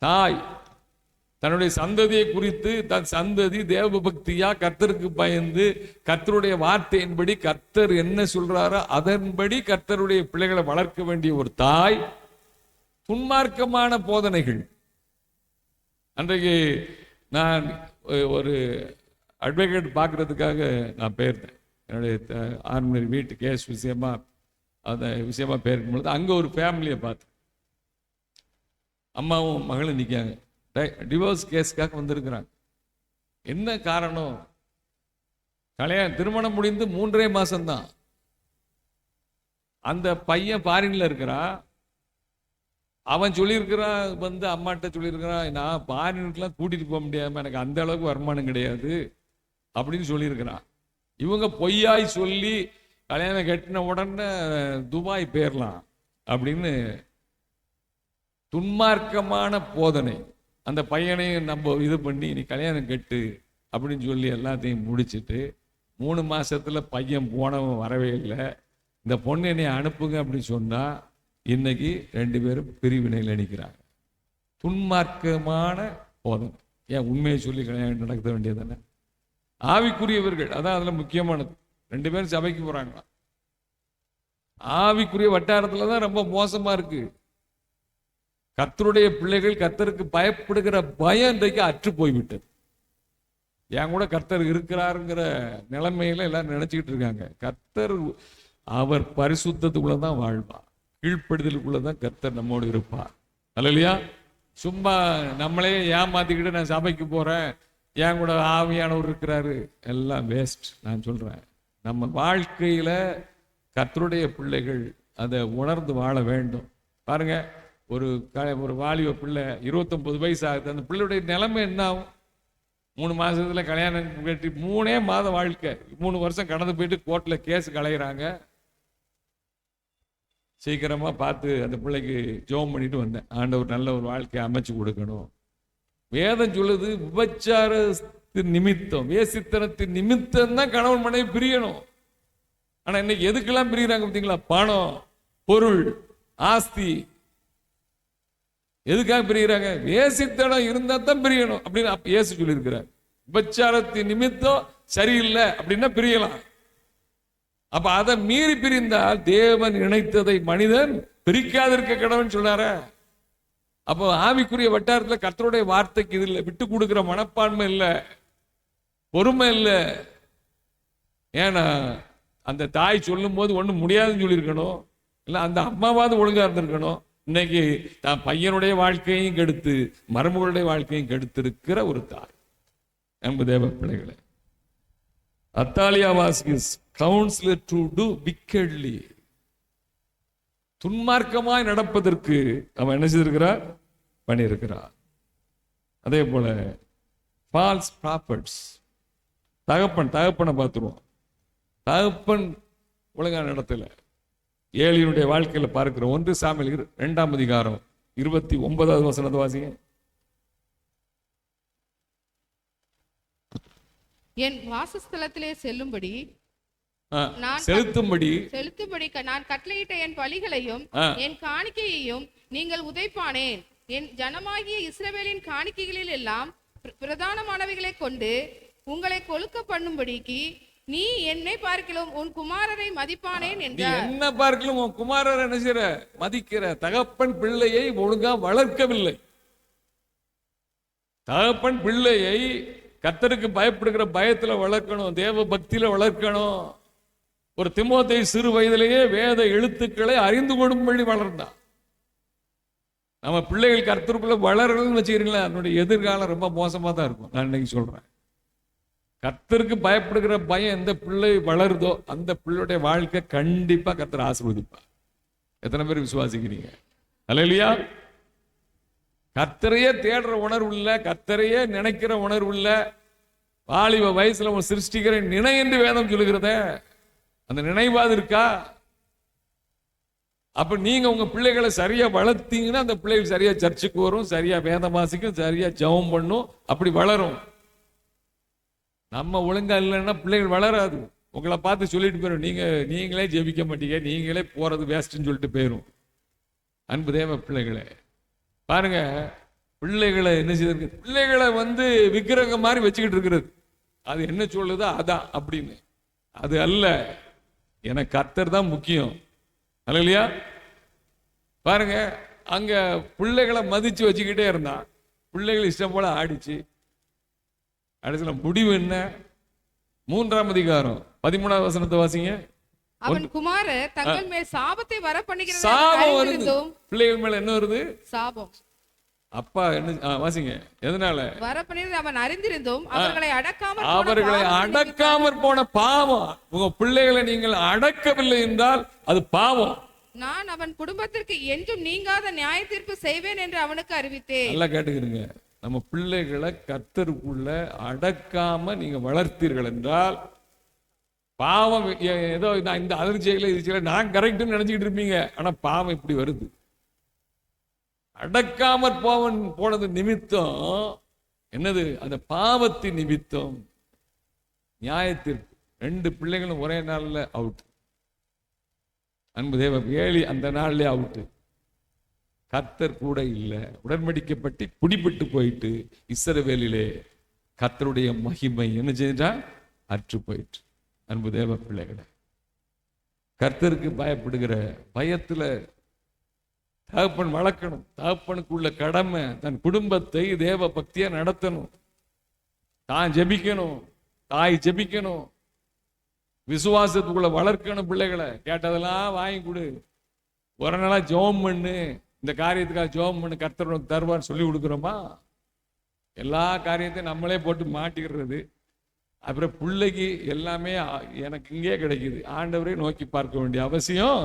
தாய் தன்னுடைய சந்ததியை குறித்து, தன் சந்ததி தேவ பக்தியா கர்த்தருக்கு பயந்து கர்த்தருடைய வார்த்தையின்படி கர்த்தர் என்ன சொல்றாரோ அதன்படி கர்த்தருடைய பிள்ளைகளை வளர்க்க வேண்டிய ஒரு தாய் துன்மார்க்கமான போதனைகள். அன்றைக்கு நான் ஒரு அட்வொகேட் பார்க்கறதுக்காக நான் போயிருந்தேன். என்னுடைய ஆர்மினரி வீட்டு கேஸ் விஷயமா, அந்த விஷயமா போயிருக்கும் பொழுது அங்கே ஒரு ஃபேமிலியை பார்த்தேன். அம்மாவும் மகளும் நிற்காங்க, டிவோர்ஸ் கேஸ்க்காக வந்திருக்கிறாங்க. என்ன காரணம்? திருமணம் முடிந்து 3.5 மாசம்தான். அந்த பையன் ஃபாரின்ல இருக்கிறான், அவன் சொல்லியிருக்கிறான், வந்து அம்மாட்ட சொல்லியிருக்கிறான், நான் பாரினுக்கெல்லாம் கூட்டிட்டு போக முடியாம எனக்கு அந்த அளவுக்கு வருமானம் கிடையாது அப்படின்னு சொல்லியிருக்கிறான். இவங்க பொய்யாய் சொல்லி கல்யாணம் கட்டின உடனே துபாய் போயிடலாம் அப்படின்னு துன்மார்க்கமான போதனை. அந்த பையனையும் நம்ம இது பண்ணி நீ கல்யாணம் கட்டு அப்படின்னு சொல்லி எல்லாத்தையும் முடிச்சுட்டு 3 மாசத்துல பையன் போனவன் வரவே இல்லை. இந்த பொண்ணு என்னை அனுப்புங்க அப்படின்னு சொன்னா இன்னைக்கு 2 பேரும் பிரிவினையில் நிற்கிறாங்க. துன்மார்க்கமான போதனை. ஏன் உண்மையை சொல்லி கல்யாணம் நடக்க வேண்டியது தானே? ஆவிக்குரியவர்கள் அதான் அதுல முக்கியமானது. 2 பேரும் சபைக்கு போறாங்களா? ஆவிக்குரிய வட்டாரத்துல தான் ரொம்ப மோசமா இருக்கு. கர்த்தருடைய பிள்ளைகள் கர்த்தருக்கு பயப்படுகிற பயம் இன்றைக்கு அற்று போய்விட்டது. என் கூட கர்த்தர் இருக்கிறாருங்கிற நிலைமையில எல்லாரும் நினைச்சுக்கிட்டு இருக்காங்க. கர்த்தர் அவர் பரிசுத்தத்துக்குள்ளதான் வாழ்வார், கீழ்ப்படுதலுக்குள்ளதான் கர்த்தர் நம்மோடு இருப்பார். அல்லையா? சும்மா நம்மளே ஏமாத்திக்கிட்டு நான் சபைக்கு போறேன், என் கூட ஆவியானவர் இருக்கிறாரு, எல்லாம் வேஸ்ட். நான் சொல்றேன், நம்ம வாழ்க்கையில கர்த்தருடைய பிள்ளைகள் அதை உணர்ந்து வாழ வேண்டும். பாருங்க, ஒரு வாலிப பிள்ளை 29 வயசு ஆகுது. அந்த பிள்ளையுடைய நிலைமை என்ன ஆகும்? 3 மாசத்துல கல்யாணம் கட்டி 3 மாத வாழ்க்கை, 3 வருஷம் கடந்து போயிட்டு கோர்ட்ல கேஸ் கலையிறாங்க. சீக்கிரமா பார்த்து அந்த பிள்ளைக்கு ஜெபம் பண்ணிட்டு வந்தேன், ஆண்டவர் நல்ல ஒரு வாழ்க்கையை அமைச்சு கொடுக்கணும். வேதம் சொல்லுது, விபச்சாரத்தின் நிமித்தம், வேசித்தனத்தின் நிமித்தம் தான் கணவன் மனைவி பிரியணும். ஆனா இன்னைக்கு எதுக்கெல்லாம் பிரிகிறாங்க பார்த்தீங்களா? பணம், பொருள், ஆஸ்தி. எதுக்காக பிரிகிறாங்க? வேசித்தனம் இருந்தா தான் பிரியணும் அப்படின்னு இயேசு சொல்லியிருக்கிறார். விபச்சாரத்தின் நிமித்தம் சரியில்லை அப்படின்னா பிரியலாம். அப்ப அதை மீறி பிரிந்தால் தேவன் இணைத்ததை மனிதன் பிரிக்காதிருக்க கடவுள்னு சொல்றாரு. அப்போ ஆவிக்குரிய வட்டாரத்துல கர்த்தருடைய வார்த்தைக்கு இது இல்லை, விட்டு கொடுக்கிற மனப்பான்மை இல்லை, பொறுமை இல்லை. ஏன்னா அந்த தாய் சொல்லும் போது ஒண்ணு முடியாதுன்னு சொல்லியிருக்கணும், இல்ல அந்த அம்மாவாவது ஒழுங்கா இருந்திருக்கணும். இன்னைக்கு தான் பையனுடைய வாழ்க்கையும் கெடுத்து மருமகளுடைய வாழ்க்கையும் கெடுத்திருக்கிற ஒரு தாய். அன்பு தேவ பிள்ளைகளே, Athaliah was his counsellor to do wickedly. துன்மார்க்கமாய் நடப்பதற்கு அவன் என்ன செய்திருக்கிறார்? பண்ணியிருக்கிறார். அதே போல ஃபால்ஸ் ப்ராஃபட்ஸ். தகப்பனை பார்த்துருவோம். தகப்பன் ஒழுங்கா நடத்தல. ஏலியனுடைய வாழ்க்கையில பார்க்கிறோம். 1 சாமுவேல் 2ஆம் அதிகாரம் 29வது வசனத்தை வாசிங்க. என் வாசஸ்தலத்திலே செல்லும்படி செலுத்தும்படி நான் கட்டளையிட்ட என் பலிகளையும் என் காணிக்கையையும் நீங்கள் உதைப்பானேன். என் ஜனமாகிய இஸ்ரவேலின் காணிக்கைகளில் எல்லாம் பிரதானமானவைகளை கொண்டு உங்களை கொழுக்க பண்ணும்படிக்கு நீ என்னை பார்க்கலாம் உன் குமாரரை மதிப்பானேன் என்றார். என்ன பார்க்கலாம் உன் குமாரரை என்ன செய்ற? மதிக்கிற. தகப்பன் பிள்ளையை ஒழுங்கா வளர்க்கவில்லை. தகப்பன் பிள்ளையை கர்த்தருக்கு பயப்படுகிற பயத்துல வளர்க்கணும், தேவ பக்தியில வளர்க்கணும். ஒரு தீமோத்தேயு சிறு வயதிலேயே வேத எழுத்துக்களை அறிந்து கொள்ளும்படி வளர்ந்தான். நம்ம பிள்ளைகள் கர்த்தருக்குள்ள வளரணும்னு வச்சுக்கிறீங்களா, அதனுடைய எதிர்காலம் ரொம்ப மோசமா தான் இருக்கும். நான் இன்னைக்கு சொல்றேன், கர்த்தருக்கு பயப்படுகிற பயம் எந்த பிள்ளை வளருதோ அந்த பிள்ளையுடைய வாழ்க்கை கண்டிப்பா கர்த்தர் ஆசீர்வதிப்பார். எத்தனை பேர் விசுவாசிக்கிறீங்க? அல்லேலூயா. கர்த்தரையே தேடுற உணர்வு இல்ல, கர்த்தரையே நினைக்கிற உணர்வு இல்ல. வாலிப வயசுல ஒரு சிருஷ்டிக்கிற நினை என்று வேதம் சொல்லுகிறத, அந்த நினைவாது இருக்கா? அப்ப நீங்க உங்க பிள்ளைகளை சரியா வளர்த்தீங்கன்னா அந்த பிள்ளைகள் சரியா சர்ச்சுக்கு வரும், சரியா வேதம் வாசிக்கும், சரியா ஜெபம் பண்ணும், அப்படி வளரும். நம்ம ஒழுங்கா இல்லைன்னா பிள்ளைகள் வளராது. உங்களை பார்த்து சொல்லிட்டு போயிடும், நீங்களே ஜெபிக்க மாட்டீங்க, நீங்களே போறது வேஸ்ட்ன்னு சொல்லிட்டு போயிடும். அன்பு தேவ பிள்ளைகளே, பாருங்க, பிள்ளைகளை என்ன செய்திருக்கு? பிள்ளைகளை விக்கிரகம் மாதிரி வச்சுக்கிட்டு இருக்கிறது. அது என்ன சொல்லுதோ அதான் அப்படின்னு. அது அல்ல, எனக்கு கர்த்தர் தான் முக்கியம். அல்லையா? பாருங்க, அங்க பிள்ளைகளை மதிச்சு வச்சுக்கிட்டே இருந்தா பிள்ளைகள் இஷ்டம் போல ஆடிச்சு. அடுத்த முடிவு என்ன? 3ஆம் அதிகாரம் 13வது வசனத்தை வாசிங்க. அவன் குமாரர் தங்கள் மேல் சாபத்தை வர பண்ணுகிறது. சாபம் வருது பிள்ளைகள் மேல. என்ன வருது? சாபம். அப்பா என்ன வாசிங்க? எதனால வர பண்ணுகிறது? அவன் அறிந்திருந்தும் அவர்களை அடக்காமற் போன பாவம். உங்க பிள்ளைகளை நீங்கள் அடக்கவில்லை என்றால் அது பாவம். நான் அவன் குடும்பத்திற்கு என்றும் நீங்காத நியாய தீர்ப்பு செய்வேன் என்று அவனுக்கு அறிவித்தேன். நல்லா கேட்டுக்கிறீங்க. நம்ம பிள்ளைகளை கர்த்தருக்குள்ள அடக்காம நீங்க வளர்த்தீர்கள் என்றால் பாவம் ஏதோ நான் இந்த அதிர்ச்சியில இது செய்யல நான் கரெக்ட்னு நினைச்சுக்கிட்டு இருப்பீங்க. ஆனா பாவம் இப்படி வருது. அடக்காமற் போனது நிமித்தம் என்னது? அந்த பாவத்தின் நிமித்தம் நியாயத்திற்கு 2 பிள்ளைகளும் ஒரே நாள்ல அவுட். அன்பு தேவ ஏழி அந்த நாள்லயே அவுட். கர்த்தர் கூட இல்லை. உடன்படிக்கப்பட்டு பிடிபட்டு போயிட்டு இஸ்ரவேலிலே கர்த்தருடைய மகிமை என்ன செஞ்சா அற்று போயிட்டு. அன்பு தேவ பிள்ளைகளை, கர்த்தருக்கு பயப்படுகிற பயத்துல தகப்பன் வளர்க்கணும். தகப்பனுக்குள்ள கடமை தன் குடும்பத்தை தேவ பக்தியா நடத்தணும். தான் ஜெபிக்கணும், தாய் ஜெபிக்கணும், விசுவாசத்துக்குள்ள வளர்க்கணும். பிள்ளைகளை கேட்டதெல்லாம் வாங்கி கொடு, ஒரு நாளா ஜெபம் பண்ணு, இந்த காரியத்துக்காக ஜெபம் பண்ணு, கர்த்தர் தருவார் சொல்லி கொடுக்குறோமா? எல்லா காரியத்தையும் நம்மளே போட்டு மாட்டிக்கிறது. அப்புறம் பிள்ளைக்கு எல்லாமே எனக்கு இங்கே கிடைக்குது, ஆண்டவரை நோக்கி பார்க்க வேண்டிய அவசியம்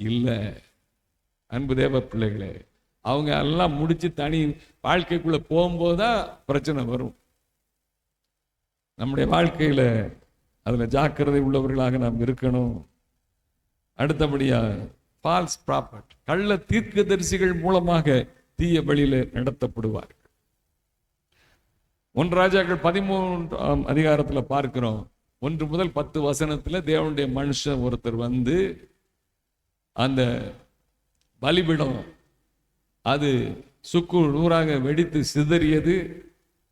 இல்லை. அன்பு தேவ பிள்ளைகளே, அவங்க எல்லாம் முடிச்சு தனி வாழ்க்கைக்குள்ள போகும்போதுதான் பிரச்சனை வரும். நம்முடைய வாழ்க்கையில அதுல ஜாக்கிரதை உள்ளவர்களாக நாம் இருக்கணும். அடுத்தபடியா ஃபால்ஸ் ப்ராஃபட், கள்ள தீர்க்கதரிசிகள் மூலமாக தீய வழியில நடத்தப்படுவார்கள். 1 ராஜாக்கள் 13ஆம் அதிகாரத்துல பார்க்கிறோம். 1 முதல் 10 வசனத்துல தேவனுடைய மனுஷன் ஒருத்தர் வந்து அந்த பலிபிடம் அது சுக்கு நூறாக வெடித்து சிதறியது.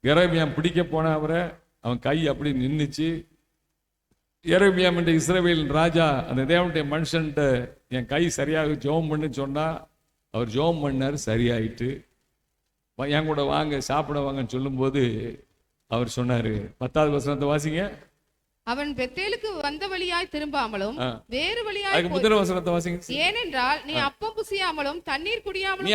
எரேமியாம் பிடிக்க போன அவரை, அவன் கை அப்படி நின்றுச்சு. எரேமியாம் என்ற இஸ்ரவேல் ராஜா அந்த தேவனுடைய மனுஷன்ட்ட என் கை சரியாக ஜெபம் பண்ணு சொன்னா, அவர் ஜெபம் பண்ணார், சரியாயிட்டு. என் கூட வாங்க சாப்பிட வாங்கன்னு சொல்லும்போது அவர் சொன்னாரு, 10வது வசனத்தை வாசிங்க. அவன் பெத்தேலுக்கு வந்த வழியாய் திரும்பாமலும் வேறு வழியாய் முதல் வசனத்தை வாசிங்க. ஏனென்றால் நீ அப்பம் புசியாமலும் தண்ணீர் குடியாமலும்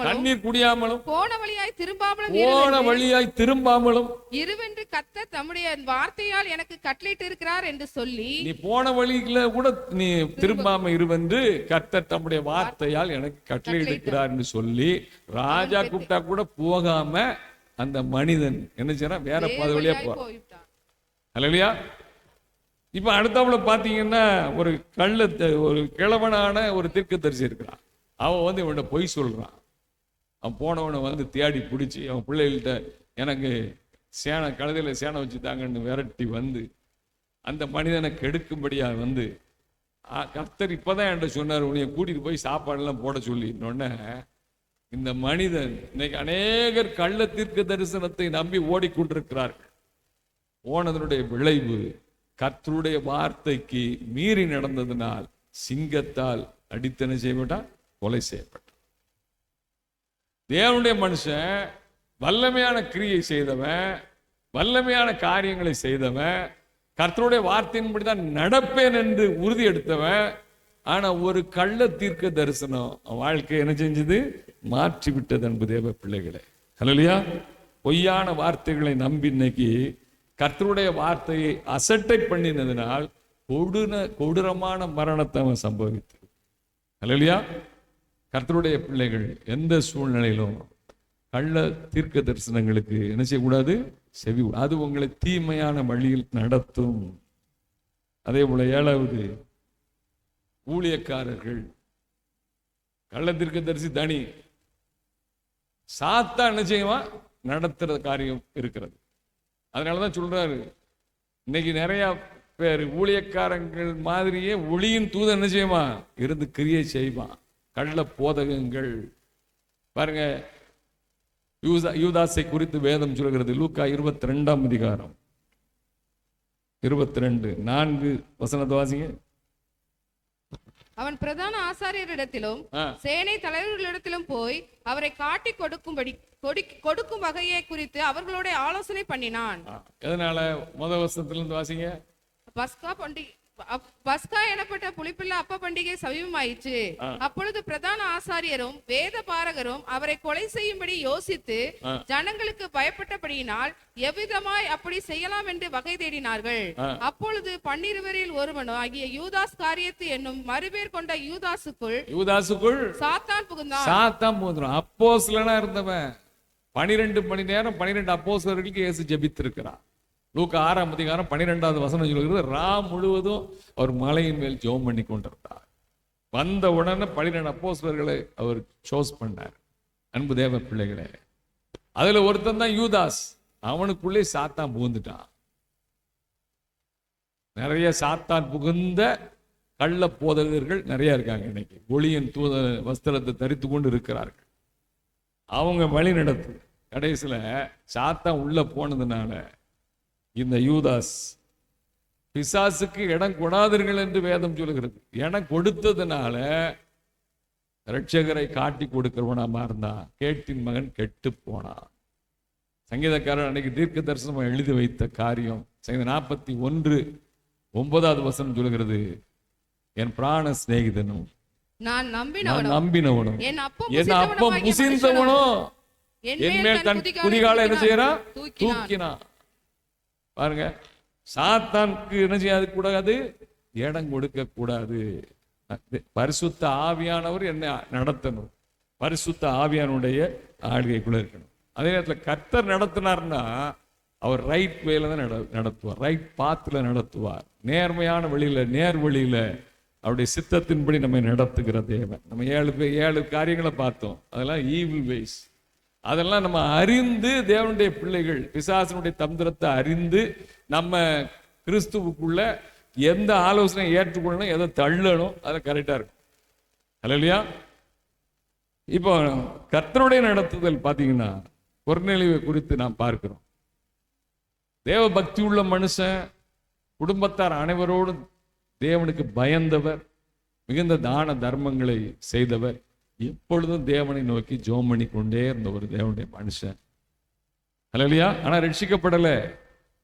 தண்ணீர் குடியாமலும் போன வழியாய் திரும்பாமலும் இருவென்று கர்த்தர் தம்முடைய வார்த்தையால் எனக்கு கட்டளையிட்டு இருக்கிறார் என்று சொல்லி, நீ போன வழியில கூட நீ திரும்பாம இருவென்று கர்த்தர் தம்முடைய வார்த்தையால் எனக்கு கட்டளையிட்டு இருக்கிறார் என்று சொல்லி, ராஜா கூப்பிட்டா கூட போகாம அந்த மனிதன் என்ன செய்யறான்? வேற பாதை வழியா போறான். அல்லையா? இப்ப அடுத்தவள பாத்தீங்கன்னா ஒரு ஒரு கிழவனான ஒரு தீர்க்கதரிசி இருக்கிறான். அவன் வந்து இவன்கிட்ட பொய் சொல்றான். அவன் போனவனை வந்து தேடி பிடிச்சி அவன் பிள்ளைகள்கிட்ட எனக்கு சேனை கழுதையில சேனை வச்சுட்டாங்கன்னு விரட்டி வந்து அந்த மனிதனை கெடுக்கும்படியா வந்து கர்த்தர் இப்பதான் என்கிட்ட சொன்னார், உன்னைய கூட்டிட்டு போய் சாப்பாடெல்லாம் போட சொல்லி. இன்னொன்னு இந்த மனிதன் இன்னைக்கு அநேகர் கள்ள தீர்க்க தரிசனத்தை நம்பி ஓடிக்கொண்டிருக்கிறார்கள். போனதனுடைய விளைவு கர்த்தருடைய வார்த்தைக்கு மீறி நடந்ததனால் சிங்கத்தால் அடித்தனை செய்யப்பட்டான், கொலை செய்யப்பட்டான். தேவனுடைய மனுஷன் வல்லமையான கிரியை செய்தவன், வல்லமையான காரியங்களை செய்தவன், கர்த்தருடைய வார்த்தையின்படிதான் நடப்பேன் என்று உறுதி எடுத்தவன். ஆனா ஒரு கள்ள தீர்க்க தரிசனம் வாழ்க்கை என்ன செஞ்சது? மாற்றி விட்டது. அன்பு தேவ பிள்ளைகளே, ஹல்லேலூயா. பொய்யான வார்த்தைகளை நம்பி இன்னைக்கு கர்த்தருடைய வார்த்தையை அசட்டை பண்ணினதினால் கொடூரமான மரணத்தை அவன் சம்பவித்தது. ஹல்லேலூயா. கர்த்தருடைய பிள்ளைகள் எந்த சூழ்நிலையிலும் கள்ள தீர்க்க தரிசனங்களுக்கு என்ன செய்யக்கூடாது? செவி. அது உங்களை தீமையான வழியில் நடத்தும். அதே போல 7வது ஊழியக்காரர்கள், கள்ள தீர்க்கதரிசி தனி, சாத்தா என்ன செய்வான்? நடத்துற காரியம் இருக்கிறது. அதனாலதான் சொல்றாரு, இன்னைக்கு நிறைய பேர் ஊழியக்காரங்கள் மாதிரியே ஒளியின் தூதன் என்ன செய்வான்? இருந்து கிரியை செய்வான். கள்ள போதகங்கள் பாருங்க. யூதாசை குறித்து வேதம் சொல்கிறது. லூக்கா 22ஆம் அதிகாரம் 22:4 வசனத்தை வாசிங்க. அவன் பிரதான ஆசாரியரிடத்திலும் சேனை தலைவர்களிடத்திலும் போய் அவரை காட்டி கொடுக்கும் வகையை குறித்து அவர்களோட ஆலோசனை பண்ணினான். எதனால? முதல் வசனத்திலிருந்து வாசிங்க. பஸ்கா பண்டிகை பஸ்கா எனப்பட்ட புளிப்புள்ள அப்ப பண்டிகை சமீபமாயிற்று. அப்பொழுது பிரதான ஆசாரியரும் வேத பாரகரும் அவரை கொலை செய்யும்படி யோசித்து ஜனங்களுக்கு பயப்பட்டபடியினால் எவ்விதமாய் அப்படி செய்யலாம் என்று வகை தேடினார்கள். அப்பொழுது 12 ஒருவனோ ஆகிய யூதாஸ் காரியத்து என்னும் மறுபேர் கொண்ட யூதாசுக்குள் சாத்தான் புகுந்தான். அப்போஸ்தலனா இருந்தவன் 12 மணி நேரம் 12 அப்போஸ்தலர்களுக்கு இயேசு ஜெபித்திருக்கிறார். லூக்கா 6ஆம் அதிகாரம் 12வது வசனம் சொல்கிறது, ரா முழுவதும் அவர் மலையின் மேல் ஜெபம் பண்ணி கொண்டிருந்தார். வந்த உடனே 12 அப்போஸ்தலர்களை அவர் சோஸ் பண்ணார். அன்பு தேவ பிள்ளைகளே, அதுல ஒருத்தன் தான் யூதாஸ். அவனுக்குள்ளே சாத்தான் புகுந்துட்டான். நிறைய சாத்தான் புகுந்த கள்ள போதகர்கள் நிறைய இருக்காங்க இன்னைக்கு. ஒளியின் தூத வஸ்திரத்தை தரித்து கொண்டு இருக்கிறார்கள். அவங்க வழி நடத்து கடைசியில சாத்தான் உள்ள போனதுனால இந்த யூதாஸ், பிசாசுக்கு இடம் கொடாதீர்கள் என்று வேதம் சொல்லுகிறது. இடம் கொடுத்ததுனால இரட்சகரை காட்டி கொடுக்கிறவனா இருந்தான். கேட்டின் மகன் கெட்டு போனான். சங்கீதக்காரர் அன்னைக்கு தீர்க்க தரிசனம் எழுதி வைத்த காரியம் சங்கீதம் 41:9வது வசனம் சொல்லுகிறது, என் பிராண சிநேகிதனும் நான் நம்பினவனும் என் அப்பம் புசிந்தவனும் என் மேல் தன் குதிகாலை என்ன செய்யறான்? தூக்கினான். பாருங்க, சாத்தானுக்கு என்ன செய்யாது கூடாது, இடம் கொடுக்க கூடாது. பரிசுத்த ஆவியானவர் என்ன நடத்தணும், பரிசுத்த ஆவியானுடைய ஆளுகைக்குள்ள இருக்கணும். அதே நேரத்தில் கர்த்தர் நடத்தினார்னா அவர் ரைட் வேல தான் நடத்துவார், ரைட் பாத்துல நடத்துவார். நேர்மையான வழியில, நேர் வழியில அவருடைய சித்தத்தின்படி நம்ம நடத்துகிற தேவன். நம்ம 7 காரியங்களை பார்த்தோம். அதெல்லாம் ஈவில் வேஸ். அதெல்லாம் நம்ம அறிந்து தேவனுடைய பிள்ளைகள் பிசாசனுடைய தந்திரத்தை அறிந்து நம்ம கிறிஸ்துவுக்குள்ள எந்த ஆலோசனை ஏற்றுக்கொள்ளணும், எதை தள்ளணும், அதை கரெக்டா இருக்கும். அல்லையா? இப்போ கர்த்தருடைய நடத்துதல் பார்த்தீங்கன்னா கொர்நேலியுவை குறித்து நாம் பார்க்கிறோம். தேவ பக்தி உள்ள மனுஷன், குடும்பத்தார் அனைவரோடும் தேவனுக்கு பயந்தவர், மிகுந்த தான தர்மங்களை செய்தவர், எப்பொழுதும் தேவனை நோக்கி ஜெபம் பண்ணி கொண்டே இருந்த ஒரு தேவனுடைய மனுஷன். அல்லையா? ஆனா ரட்சிக்கப்படல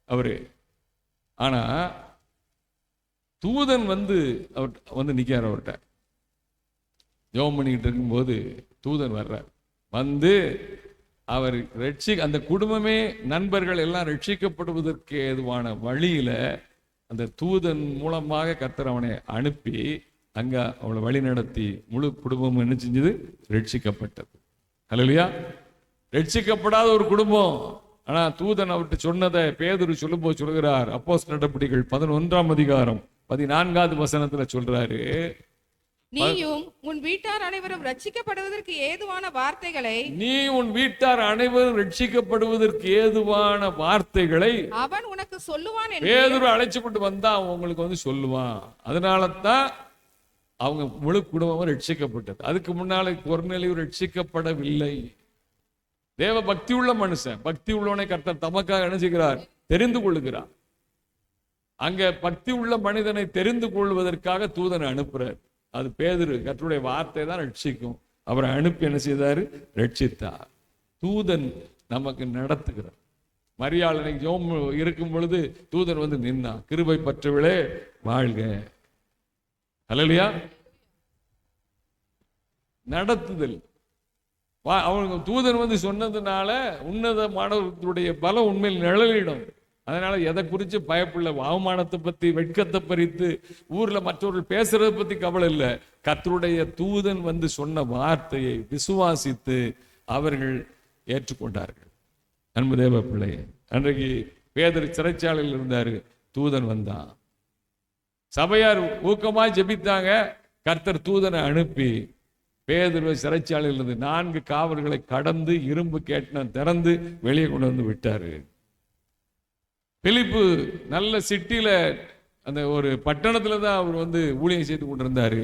அவரு. ஆனா தூதன் அவர் நிக்கார். அவர்கிட்ட ஜெபம் பண்ணிக்கிட்டு இருக்கும்போது தூதன் வர்றார். வந்து அவர் அந்த குடும்பமே, நண்பர்கள் எல்லாம் ரட்சிக்கப்படுவதற்கு ஏதுவான வழியில அந்த தூதன் மூலமாக கர்த்தர் அவனை அனுப்பி அங்க அவளை வழி நடத்தி முழு குடும்பம் என்ன செஞ்சது? ரட்சிக்கப்பட்டது. அல்லேலூயா. ரட்சிக்கப்படாத ஒரு குடும்பம். ஆனா தூதன் அவர்கிட்ட சொன்னதை பேதுரு சொல்லும்போது சொல்கிறார். அப்போஸ்தலர் நடபடிகள் 11ஆம் அதிகாரம் 14வது வசனத்துல சொல்றாரு, நீயும் உன் வீட்டார் அனைவரும் ரட்சிக்கப்படுவதற்கு ஏதுவான வார்த்தைகளை, நீ உன் வீட்டார் அனைவரும் ரட்சிக்கப்படுவதற்கு ஏதுவான வார்த்தைகளை அவன் உனக்கு சொல்லுவான் என்று பேதுரு அழைச்சு கொண்டு வந்தா அவன் உங்களுக்கு சொல்லுவான். அதனால தான் அவங்க முழு குடும்பமும் ரட்சிக்கப்பட்டது. அதுக்கு முன்னாலே கொர்நேலியு ரட்சிக்கப்படவில்லை. தேவ பக்தி உள்ள மனுஷன், பக்தி உள்ளவனை கர்த்தர் தமக்காக நினைச்சுக்கிறார், தெரிந்து கொள்ளுகிறார். அங்க பக்தி உள்ள மனிதனை தெரிந்து கொள்வதற்காக தூதனை அனுப்புறார். அது பேதுரு, கர்த்தருடைய வார்த்தை தான் ரட்சிக்கும். அவரை அனுப்பி என்ன செய்தாரு? ரட்சித்தார். தூதன் நமக்கு நடத்துகிறார். மரியாள் ஜெபம் இருக்கும் பொழுது தூதன் நின்னா, கிருபை பற்றவளே வாழ்க. அல்லேலூயா. நடத்துதல் அவங்க தூதன் சொன்னதுனால உன்னதமானவர்களுடைய பலம் உண்மையில் நிழலிடும். அதனால எதை குறித்து பயப்படல. அவமானத்தை பத்தி, வெட்கத்தை பறித்து ஊர்ல மற்றவர்கள் பேசுறதை பத்தி கவலை இல்லை. கர்த்தருடைய தூதன் சொன்ன வார்த்தையை விசுவாசித்து அவர்கள் ஏற்றுக்கொண்டார்கள். அன்பு தேவ பிள்ளையே, அன்றைக்கு பேதுரு சிறைச்சாலையில் இருந்தாரு, தூதன் வந்தான். சபையார் ஊக்கமாய் ஜெபித்தாங்க. கர்த்தர் தூதனை அனுப்பி பேதுருவை சிறைச்சாலையில் இருந்து 4 காவல்களை கடந்து இரும்பு கேட்டனை திறந்து வெளியே கொண்டு வந்து விட்டாரு. பிலிப்பு நல்ல சிட்டியில அந்த ஒரு பட்டணத்துல தான் அவர் ஊழியம் செய்து கொண்டிருந்தாரு.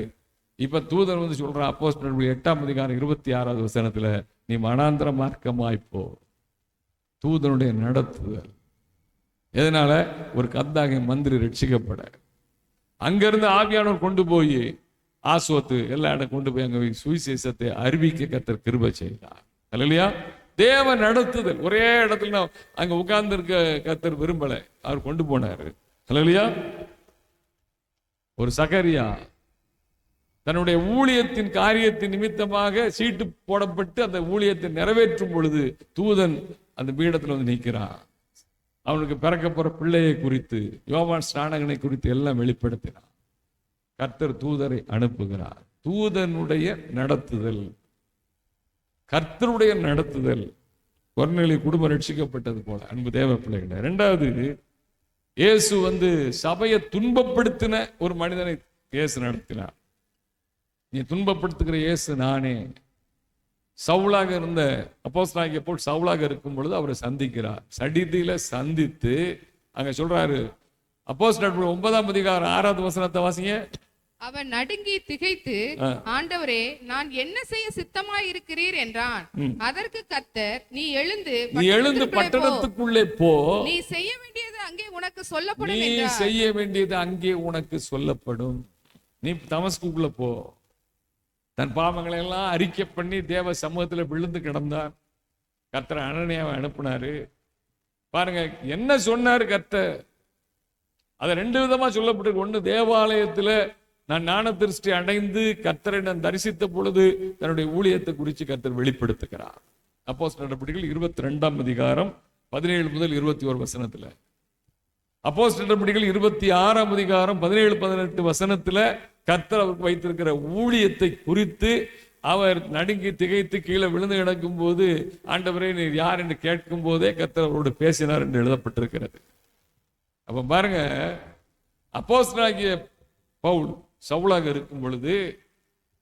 இப்ப தூதன் சொல்றான், அப்போஸ்தலர் 8ஆம் அதிகாரம் 26வது வசனத்துல, நீ மனாந்தர மார்க்கமாய்ப்போ. தூதனுடைய நடத்துதல். எதனால? ஒரு கந்தாகை மந்திரி ரட்சிக்கப்பட அங்கிருந்து ஆவியானவர் கொண்டு போய் ஆசோத்து எல்லா இடம் கொண்டு போய் அங்க சுவிசேஷத்தை அறிவிக்க கர்த்தர் கிருபை செய்தார். அல்லேலூயா. தேவ நடத்துதல். ஒரே இடத்துல அங்க உட்கார்ந்து இருக்க கர்த்தர் விரும்பல, அவர் கொண்டு போனாரு. அல்லேலூயா. ஒரு சகரியா தன்னுடைய ஊழியத்தின் காரியத்தின் நிமித்தமாக சீட்டு போடப்பட்டு அந்த ஊழியத்தை நிறைவேற்றும் பொழுது தூதன் அந்த பீடத்தில் வந்து நிற்கிறான். அவனுக்கு பிறக்க போற பிள்ளையை குறித்து, யோவான் ஸ்நானகனை குறித்து எல்லாம் வெளிப்படுத்தினான். கர்த்தர் தூதரை அனுப்புகிறார். தூதனுடைய நடத்துதல், கர்த்தருடைய நடத்துதல். கொர்நேலியு குடும்பம் ரட்சிக்கப்பட்டது போல அன்பு தேவ பிள்ளைகளை. இரண்டாவது, இயேசு வந்து சபையை துன்பப்படுத்தின ஒரு மனிதனை இயேசு நடத்தினார். நீ துன்பப்படுத்துகிற இயேசு நானே. சவுலாக இருந்த அப்போஸ்தலனாகிய பவுல் சவுலாக இருக்கும் பொழுது அவரை சந்திக்கிறார். சடிதியில சந்தித்து அங்க சொல்றாரு, அப்போஸ்தலர் 9ஆம் அதிகாரம் 6வது வசனத்தை வாசிங்க. அவன் நடுங்கி திகைத்து, ஆண்டவரே, நான் என்ன செய்ய சித்தமாய் இருக்கிறீர் என்றான். அதற்கு கர்த்தர், நீ எழுந்து பட்டணத்துக்குள்ளே போ, நீ செய்ய வேண்டியது அங்கே உனக்கு சொல்லப்படும். நீ செய்ய வேண்டியது அங்கே உனக்கு சொல்லப்படும். நீ தமஸ்குக்குள்ள போ. தன் பாவங்களை எல்லாம் அறிக்கை பண்ணி தேவ சமூகத்தில் விழுந்து கிடந்தார். கர்த்தர் அனனியாவை அனுப்புனாரு. பாருங்க என்ன சொன்னாரு கர்த்தர். அதை 2 விதமா சொல்லப்பட்டிருக்கு. ஒண்ணு, தேவாலயத்துல நான் ஞான திருஷ்டி அடைந்து கர்த்தரை நான் தரிசித்த பொழுது தன்னுடைய ஊழியத்தை குறித்து கர்த்தர் வெளிப்படுத்துகிறார். அப்போஸ்தலர் நடபடிகள் 22ஆம் அதிகாரம் 17 முதல் 21 வசனத்துல, அப்போஸ்தலர் நடபடிகள் 26ஆம் அதிகாரம் 17-18 வசனத்துல கர்த்தர் அவருக்கு வைத்திருக்கிற ஊழியத்தை குறித்து அவர் நடுங்கி திகைத்து கீழே விழுந்து கிடக்கும் போது, ஆண்டவரே நீர் யார் என்று கேட்கும் போதே கர்த்தர் அவரோடு பேசினார் என்று எழுதப்பட்டிருக்கிறது. அப்ப பாருங்க, அப்போஸ்தலனாகிய பவுல் சவுலாக இருக்கும் பொழுது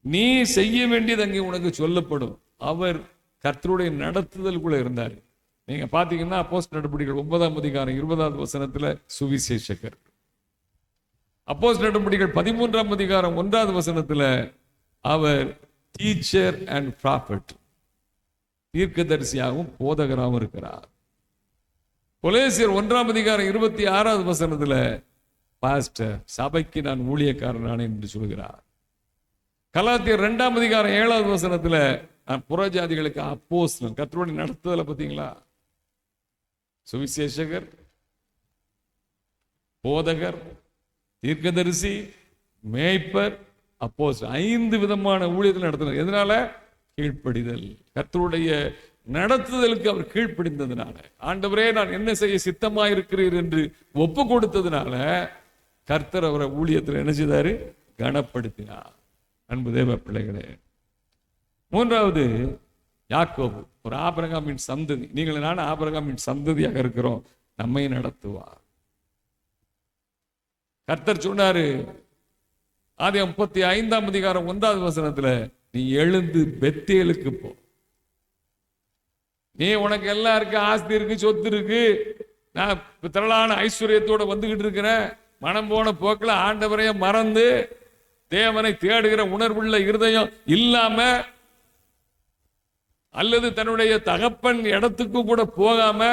நீ செய்ய வேண்டியது அங்கே உனக்கு சொல்லப்படும். அவர் கர்த்தருடைய நடத்துதலுக்குள்ள இருந்தார். நீங்க பாத்தீங்கன்னா அப்போஸ்தலர் நடபடிகள் 9ஆம் அதிகாரம் 20வது வசனத்துல சுவிசேஷகர். அப்போஸ்தலர் நடபடிகள் 13ஆம் அதிகாரம் 1வது வசனத்துல அவர் டீச்சர் அண்ட் ப்ராஃபட், தீர்க்கதரிசியாகவும் போதகராகவும் இருக்கிறார். கொலோசியர் 1ஆம் அதிகாரம் 26வது வசனத்துல பாஸ்டர், சபைக்கு நான் ஊழியக்காரனானேன் என்று சொல்கிறார். கலாத்தியர் 2ஆம் அதிகாரம் 7வது வசனத்துல நான் புறஜாதிகளுக்கு அப்போஸ்தலன். கர்த்தருடைய நடத்துதலை பார்த்தீங்களா? சுவிசேஷகர், போதகர், தீர்க்கதரிசி, மேய்ப்பர், அப்போஸ்தலன், 5 விதமான ஊழியத்தில் நடத்தினார். எதனால? கீழ்ப்படிதல். கர்த்தருடைய நடத்துதலுக்கு அவர் கீழ்ப்படிந்ததுனால, ஆண்டவரே நான் என்ன செய்ய சித்தமாயிருக்கிறீர் என்று ஒப்பு கொடுத்ததுனால கர்த்தர் அவரை ஊழியத்தில் என்ன செய்தாரு? கனப்படுத்தினார். அன்பு தேவ பிள்ளைகளே, மூன்றாவது, யாக்கோபு ஒரு ஆபிரகாமின் சந்ததி. நீங்கள் நான் ஆபிரகாமின் சந்ததியாக இருக்கிறோம், நம்மை நடத்துவார். கர்த்தர் சொன்னாரு ஆதியாகமம் 35ஆம் அதிகாரம் 1வது வசனத்துல, நீ எழுந்து பெத்தேலுக்கு போ. நீ உனக்கு எல்லாம் இருக்கு, ஆஸ்தி இருக்கு, சொத்து இருக்கு, நான் திரளான ஐஸ்வர்யத்தோட வந்துகிட்டு இருக்கிறேன். மனம் போன போக்கில் ஆண்டவரைய மறந்து தேவனை தேடுகிற உணர்வுள்ள இருதயம் இல்லாம, அல்லது தன்னுடைய தகப்பன் இடத்துக்கு கூட போகாம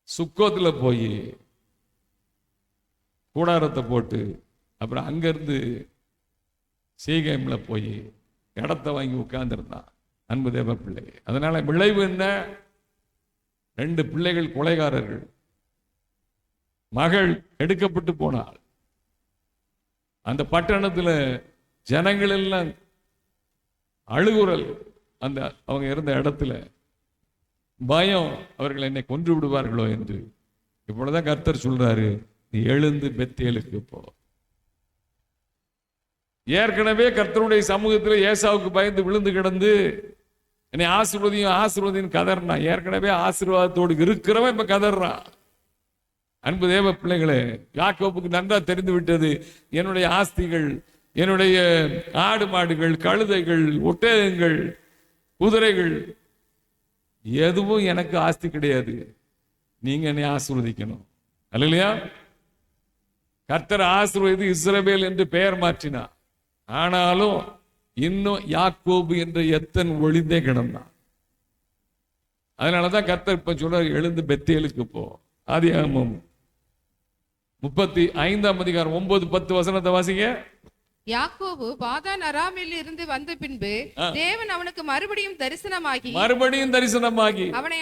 சுக்கோத்துல போய் கூடாரத்தை போட்டு அப்புறம் அங்கிருந்து சீகேம்ல போய் இடத்தை வாங்கி உட்கார்ந்துருந்தான். அன்பு தேவ பிள்ளை, அதனால விளைவு என்ன? 2 பிள்ளைகள் கொலைகாரர்கள். மகள் எடுக்கப்பட்டு போனாள். அந்த பட்டணத்துல ஜனங்கள் எல்லாம் அழுகுறல். அந்த அவங்க இருந்த இடத்துல பயம், அவர்கள் என்னை கொன்று விடுவார்களோ என்று. இப்பொழுதுதான் கர்த்தர் சொல்றாரு, நீ எழுந்து பெத்தேலுக்கு போ. ஏற்கனவே கர்த்தருடைய சமூகத்தில் ஏசாவுக்கு பயந்து விழுந்து கிடந்து என்னை ஆசீர்வதியும் கதறான். ஏற்கனவே ஆசீர்வாதத்தோடு இருக்கிறவன் இப்ப கதறான். அன்பு தேவ பிள்ளைகளே, யாக்கோபுக்கு நன்றா தெரிந்து விட்டது, என்னுடைய ஆஸ்திகள், என்னுடைய ஆடு மாடுகள், கழுதைகள், ஒட்டகங்கள், குதிரைகள் எதுவும் எனக்கு ஆஸ்தி கிடையாது. நீங்க என்னை ஆசீர்வதிக்கணும். அல்லையா? கர்த்தர் ஆசீர்வதி இஸ்ரவேல் என்று பெயர் மாற்றினார். ஆனாலும் இன்னும் யாக்கோபு என்ற எத்தன் ஒளிந்தே கிடந்தான். அதனாலதான் கர்த்தர் இப்ப சொல்றாரு, எழுந்து பெத்தேலுக்கு போ. ஆதியாகமம் 35ஆம் அதிகாரம் 9-10 வசனத்தை வாசிங்க. யாக்கோபு பாதான் அராமில் இருந்து வந்த பின்பு தேவன் அவனுக்கு மறுபடியும் தரிசனமாகி அவனை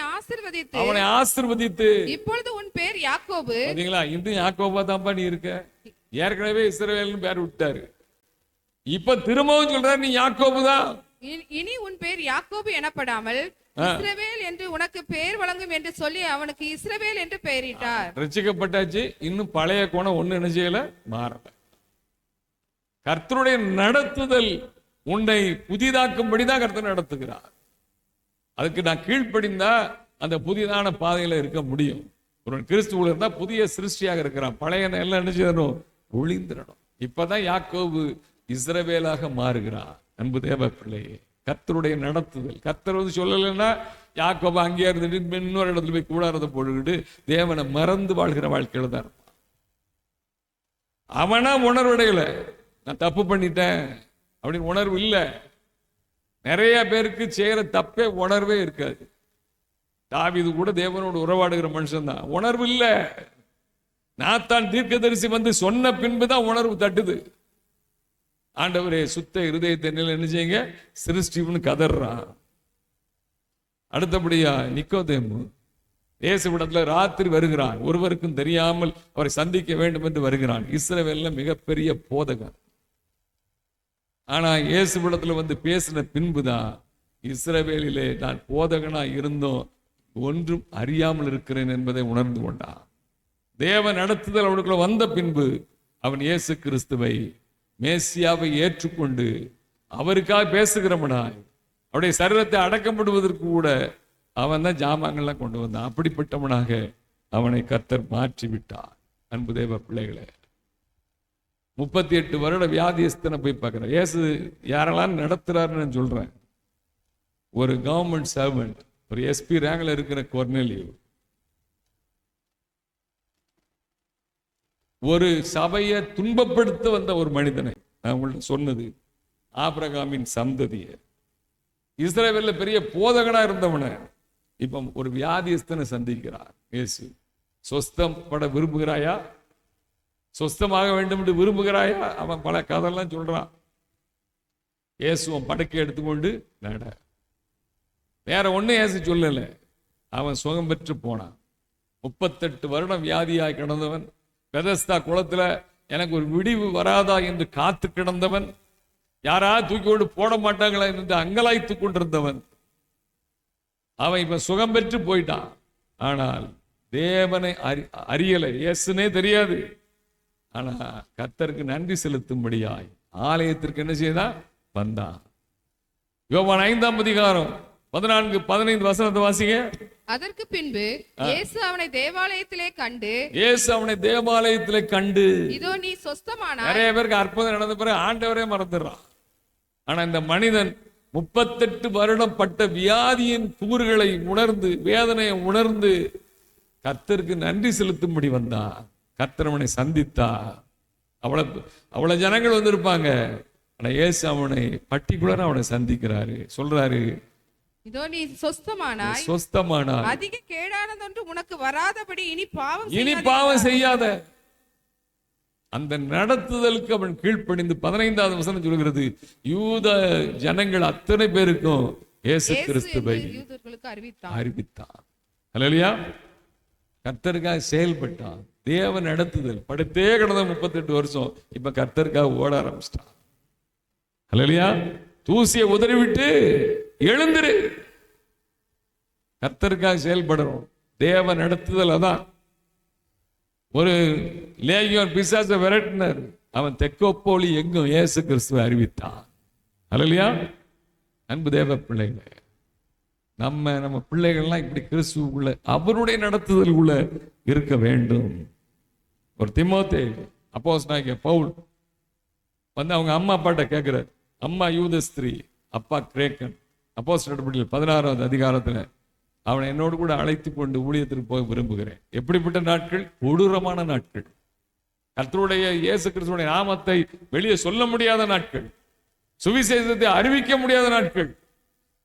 ஆசீர்வதித்து, இப்பொழுது உன் பேர் யாக்கோபு. பாத்தீங்களா? இன்னும் யாக்கோபா தான்ப்பா நீ இருக்க. ஏற்கனவே இஸ்ரவேல்னு பேர் விட்டாரு. இப்ப திரும்பவும் சொல்றாரு, நீ யாக்கோபு தான். இனி உன் பேர் யாக்கோபு எனப்படாமல் இஸ்ரவேல் என்று உனக்கு பெயர் வழங்கும் என்று சொல்லி அவனுக்கு இஸ்ரவேல் என்று பெயரிட்டார். ரட்சிக்கப்பட்டாச்சு, இன்னும் பழைய குணம் ஒண்ணு என்ன செய்யல, மாறல. கர்த்தருடைய நடத்துதல் உன்னை புதிதாக்கும்படிதான் கர்த்தர் நடத்துகிறார். அதுக்கு நான் கீழ்ப்படிந்தா அந்த புதிதான பாதையில இருக்க முடியும். ஒரு கிறிஸ்துவுல இருந்தா புதிய சிருஷ்டியாக இருக்கிறான். பழைய எல்லாம் என்ன செய்யணும், ஒளிந்திரணும். இப்பதான் யாக்கோபு இஸ்ரவேலாக மாறுகிறார். அன்பு தேவ பிள்ளையே, கர்த்தருடைய நடத்துதல். கர்த்தர் வந்து சொல்லலைன்னா யாக்கோபு அங்கேயே இருந்துட்டு இன்னொரு இடத்துல போய் கூடாரத்தை போட்டுக்கிட்டு தேவனை மறந்து வாழ்கிற வாழ்க்கையில தான் இருப்பான். அவனா உணர்வடையில நான் தப்பு பண்ணிட்டேன் அப்படின்னு உணர்வு இல்லை. நிறைய பேருக்கு செய்யற தப்பே உணர்வே இருக்காது. தாவீது கூட தேவனோடு உறவாடுகிற மனுஷன் தான், உணர்வு இல்லை. நாத்தான் தீர்க்கதரிசி வந்து சொன்ன பின்புதான் உணர்வு தட்டுது. ஆண்டவரே சுத்த இருதயத்தை என்ன செய்யுங்க சிருஷ்டின்னு கதறான். அடுத்தபடியா நிக்கோதேமு இயேசுவிடத்துல ராத்திரி வருகிறான். ஒருவருக்கும் தெரியாமல் அவரை சந்திக்க வேண்டும் என்று வருகிறான். இஸ்ரவேல்ல மிகப்பெரிய போதகன். ஆனா இயேசுவிடத்துல வந்து பேசின பின்புதான் இஸ்ரவேலிலே நான் போதகனா இருந்தோம், ஒன்றும் அறியாமல் இருக்கிறேன் என்பதை உணர்ந்து கொண்டான். தேவ நடத்துதல் அவனுக்குள்ள வந்த பின்பு அவன் இயேசு கிறிஸ்துவை மேசியாவை ஏற்றுக்கொண்டு அவருக்காக பேசுகிறவனாய் அவருடைய சரீரத்தை அடக்கப்படுவதற்கு கூட அவன் தான் ஜாமான்கள்லாம் கொண்டு வந்தான். அப்படிப்பட்டவனாக அவனை கர்த்தர் மாற்றி விட்டார். அன்பு தேவ பிள்ளைகளே, 38 வருட வியாதியஸ்தனை போய் பார்க்கிறேன். இயேசு யாரெல்லாம் நடத்துறாருன்னு நான் சொல்றேன். ஒரு கவர்மெண்ட் சர்வெண்ட், ஒரு எஸ்பி ரேங்க்ல இருக்கிற கொர்னேலியு, ஒரு சபையை துன்பப்படுத்த வந்த ஒரு மனிதனை, நான் உங்கள்ட்ட சொன்னது ஆபிரகாமின் சந்ததியை, இஸ்ரவேல்ல பெரிய போதகனா இருந்தவனை இப்ப ஒரு வியாதியஸ்தனை சந்திக்கிறார் இயேசு. சொஸ்தம் பட விரும்புகிறாயா, சொஸ்தமாக வேண்டும் என்று விரும்புகிறாயா? அவன் பல கதையெல்லாம் சொல்றான். இயேசுவன் படுக்கை எடுத்துக்கொண்டு நட, வேற ஒண்ணு இயேசு சொல்லல. அவன் சுகம் பெற்று போனான். 38 வருடம் வியாதியாய் கிடந்தவன், பெதஸ்தா குளத்துல எனக்கு ஒரு விடிவு வராதா என்று காத்து கிடந்தவன், யாரா தூக்கி கொண்டு போட மாட்டாங்களா என்று அங்கலாய்த்து கொண்டிருந்தவன், அவன் இப்ப சுகம் பெற்று போயிட்டான். ஆனால் தேவனை அறியலை, இயேசுனே தெரியாது. ஆனா கர்த்தருக்கு நன்றி செலுத்தும்படியாய் ஆலயத்திற்கு என்ன செய்தான், வந்தான். யோவான் 5ஆம் அதிகாரம் 14-15 வசனத்தை வாசிங்க. அதற்கு பின்பு இயேசு அவனை தேவாலயத்திலே கண்டு இதோ நீ சொஸ்தமானாய். நிறைய பேருக்கு அற்புதம் நடந்த பிறகு ஆண்டவரே மறந்துடுறான். ஆனா இந்த மனிதன் 38 வருடம் பட்ட வியாதியின் கூறுகளை உணர்ந்து, வேதனையை உணர்ந்து கர்த்தருக்கு நன்றி செலுத்தும்படி வந்தான். கர்த்தர் அவனை சந்தித்தா. அவ்வளவு ஜனங்கள் வந்திருப்பாங்க. ஆனா இயேசு அவனை பர்டிகுலரா அவனை சந்திக்கிறாரு. சொல்றாரு, இதோ நீ சொஸ்தமானாய், அதிக கேடானதொன்று உனக்கு வராதபடி இனி பாவம் செய்யாத. அந்த நடத்துதலுக்கு அவன் கீழ்ப்படிந்து 15வது வசனம் சொல்கிறது, யூத ஜனங்கள் அத்தனை பேருக்கும் இயேசு கிறிஸ்துவை அறிவித்தான். அல்லேலூயா. கர்த்தருக்காக செயல்பட்டான். தேவ நடத்துதல். படுத்தே கிடந்த 38 வருஷம் இப்ப கர்த்தருக்காக ஓட ஆரம்பிச்சிட்டான். அல்லேலூயா. தூசியை உதறிவிட்டு எழுந்திரு. கர்த்தருக்காக செயல்படுறோம். தேவ நடத்துதல் அதான். ஒரு லேகியோன் பிசாசை விரட்டினார். அவன் தெக்கோப்போலி எங்கும் இயேசு கிறிஸ்துவை அறிவித்தான். அல்லேலூயா. அன்பு தேவ பிள்ளைகளே, நம்ம பிள்ளைகள்லாம் இப்படி கிறிஸ்துவுக்குள்ள அவருடைய நடத்துதலுக்குள்ள இருக்க வேண்டும். ஒரு தீமோத்தேயு அப்போஸ்தலனாகிய பவுல் வந்து அவங்க அம்மா அப்பாட்ட கேட்கிறார். அம்மா யூத ஸ்திரீ, அப்பா கிரேக்கன். அப்போஸ்தலர் நடபடிகள் 16வது அதிகாரத்துல அவனை என்னோடு கூட அழைத்து கொண்டு ஊழியத்திற்கு போக விரும்புகிறேன். எப்படிப்பட்ட நாட்கள்? கொடூரமான நாட்கள். கர்த்தருடைய இயேசு கிறிஸ்துவுடைய நாமத்தை வெளியே சொல்ல முடியாத நாட்கள், சுவிசேஷத்தை அறிவிக்க முடியாத நாட்கள்.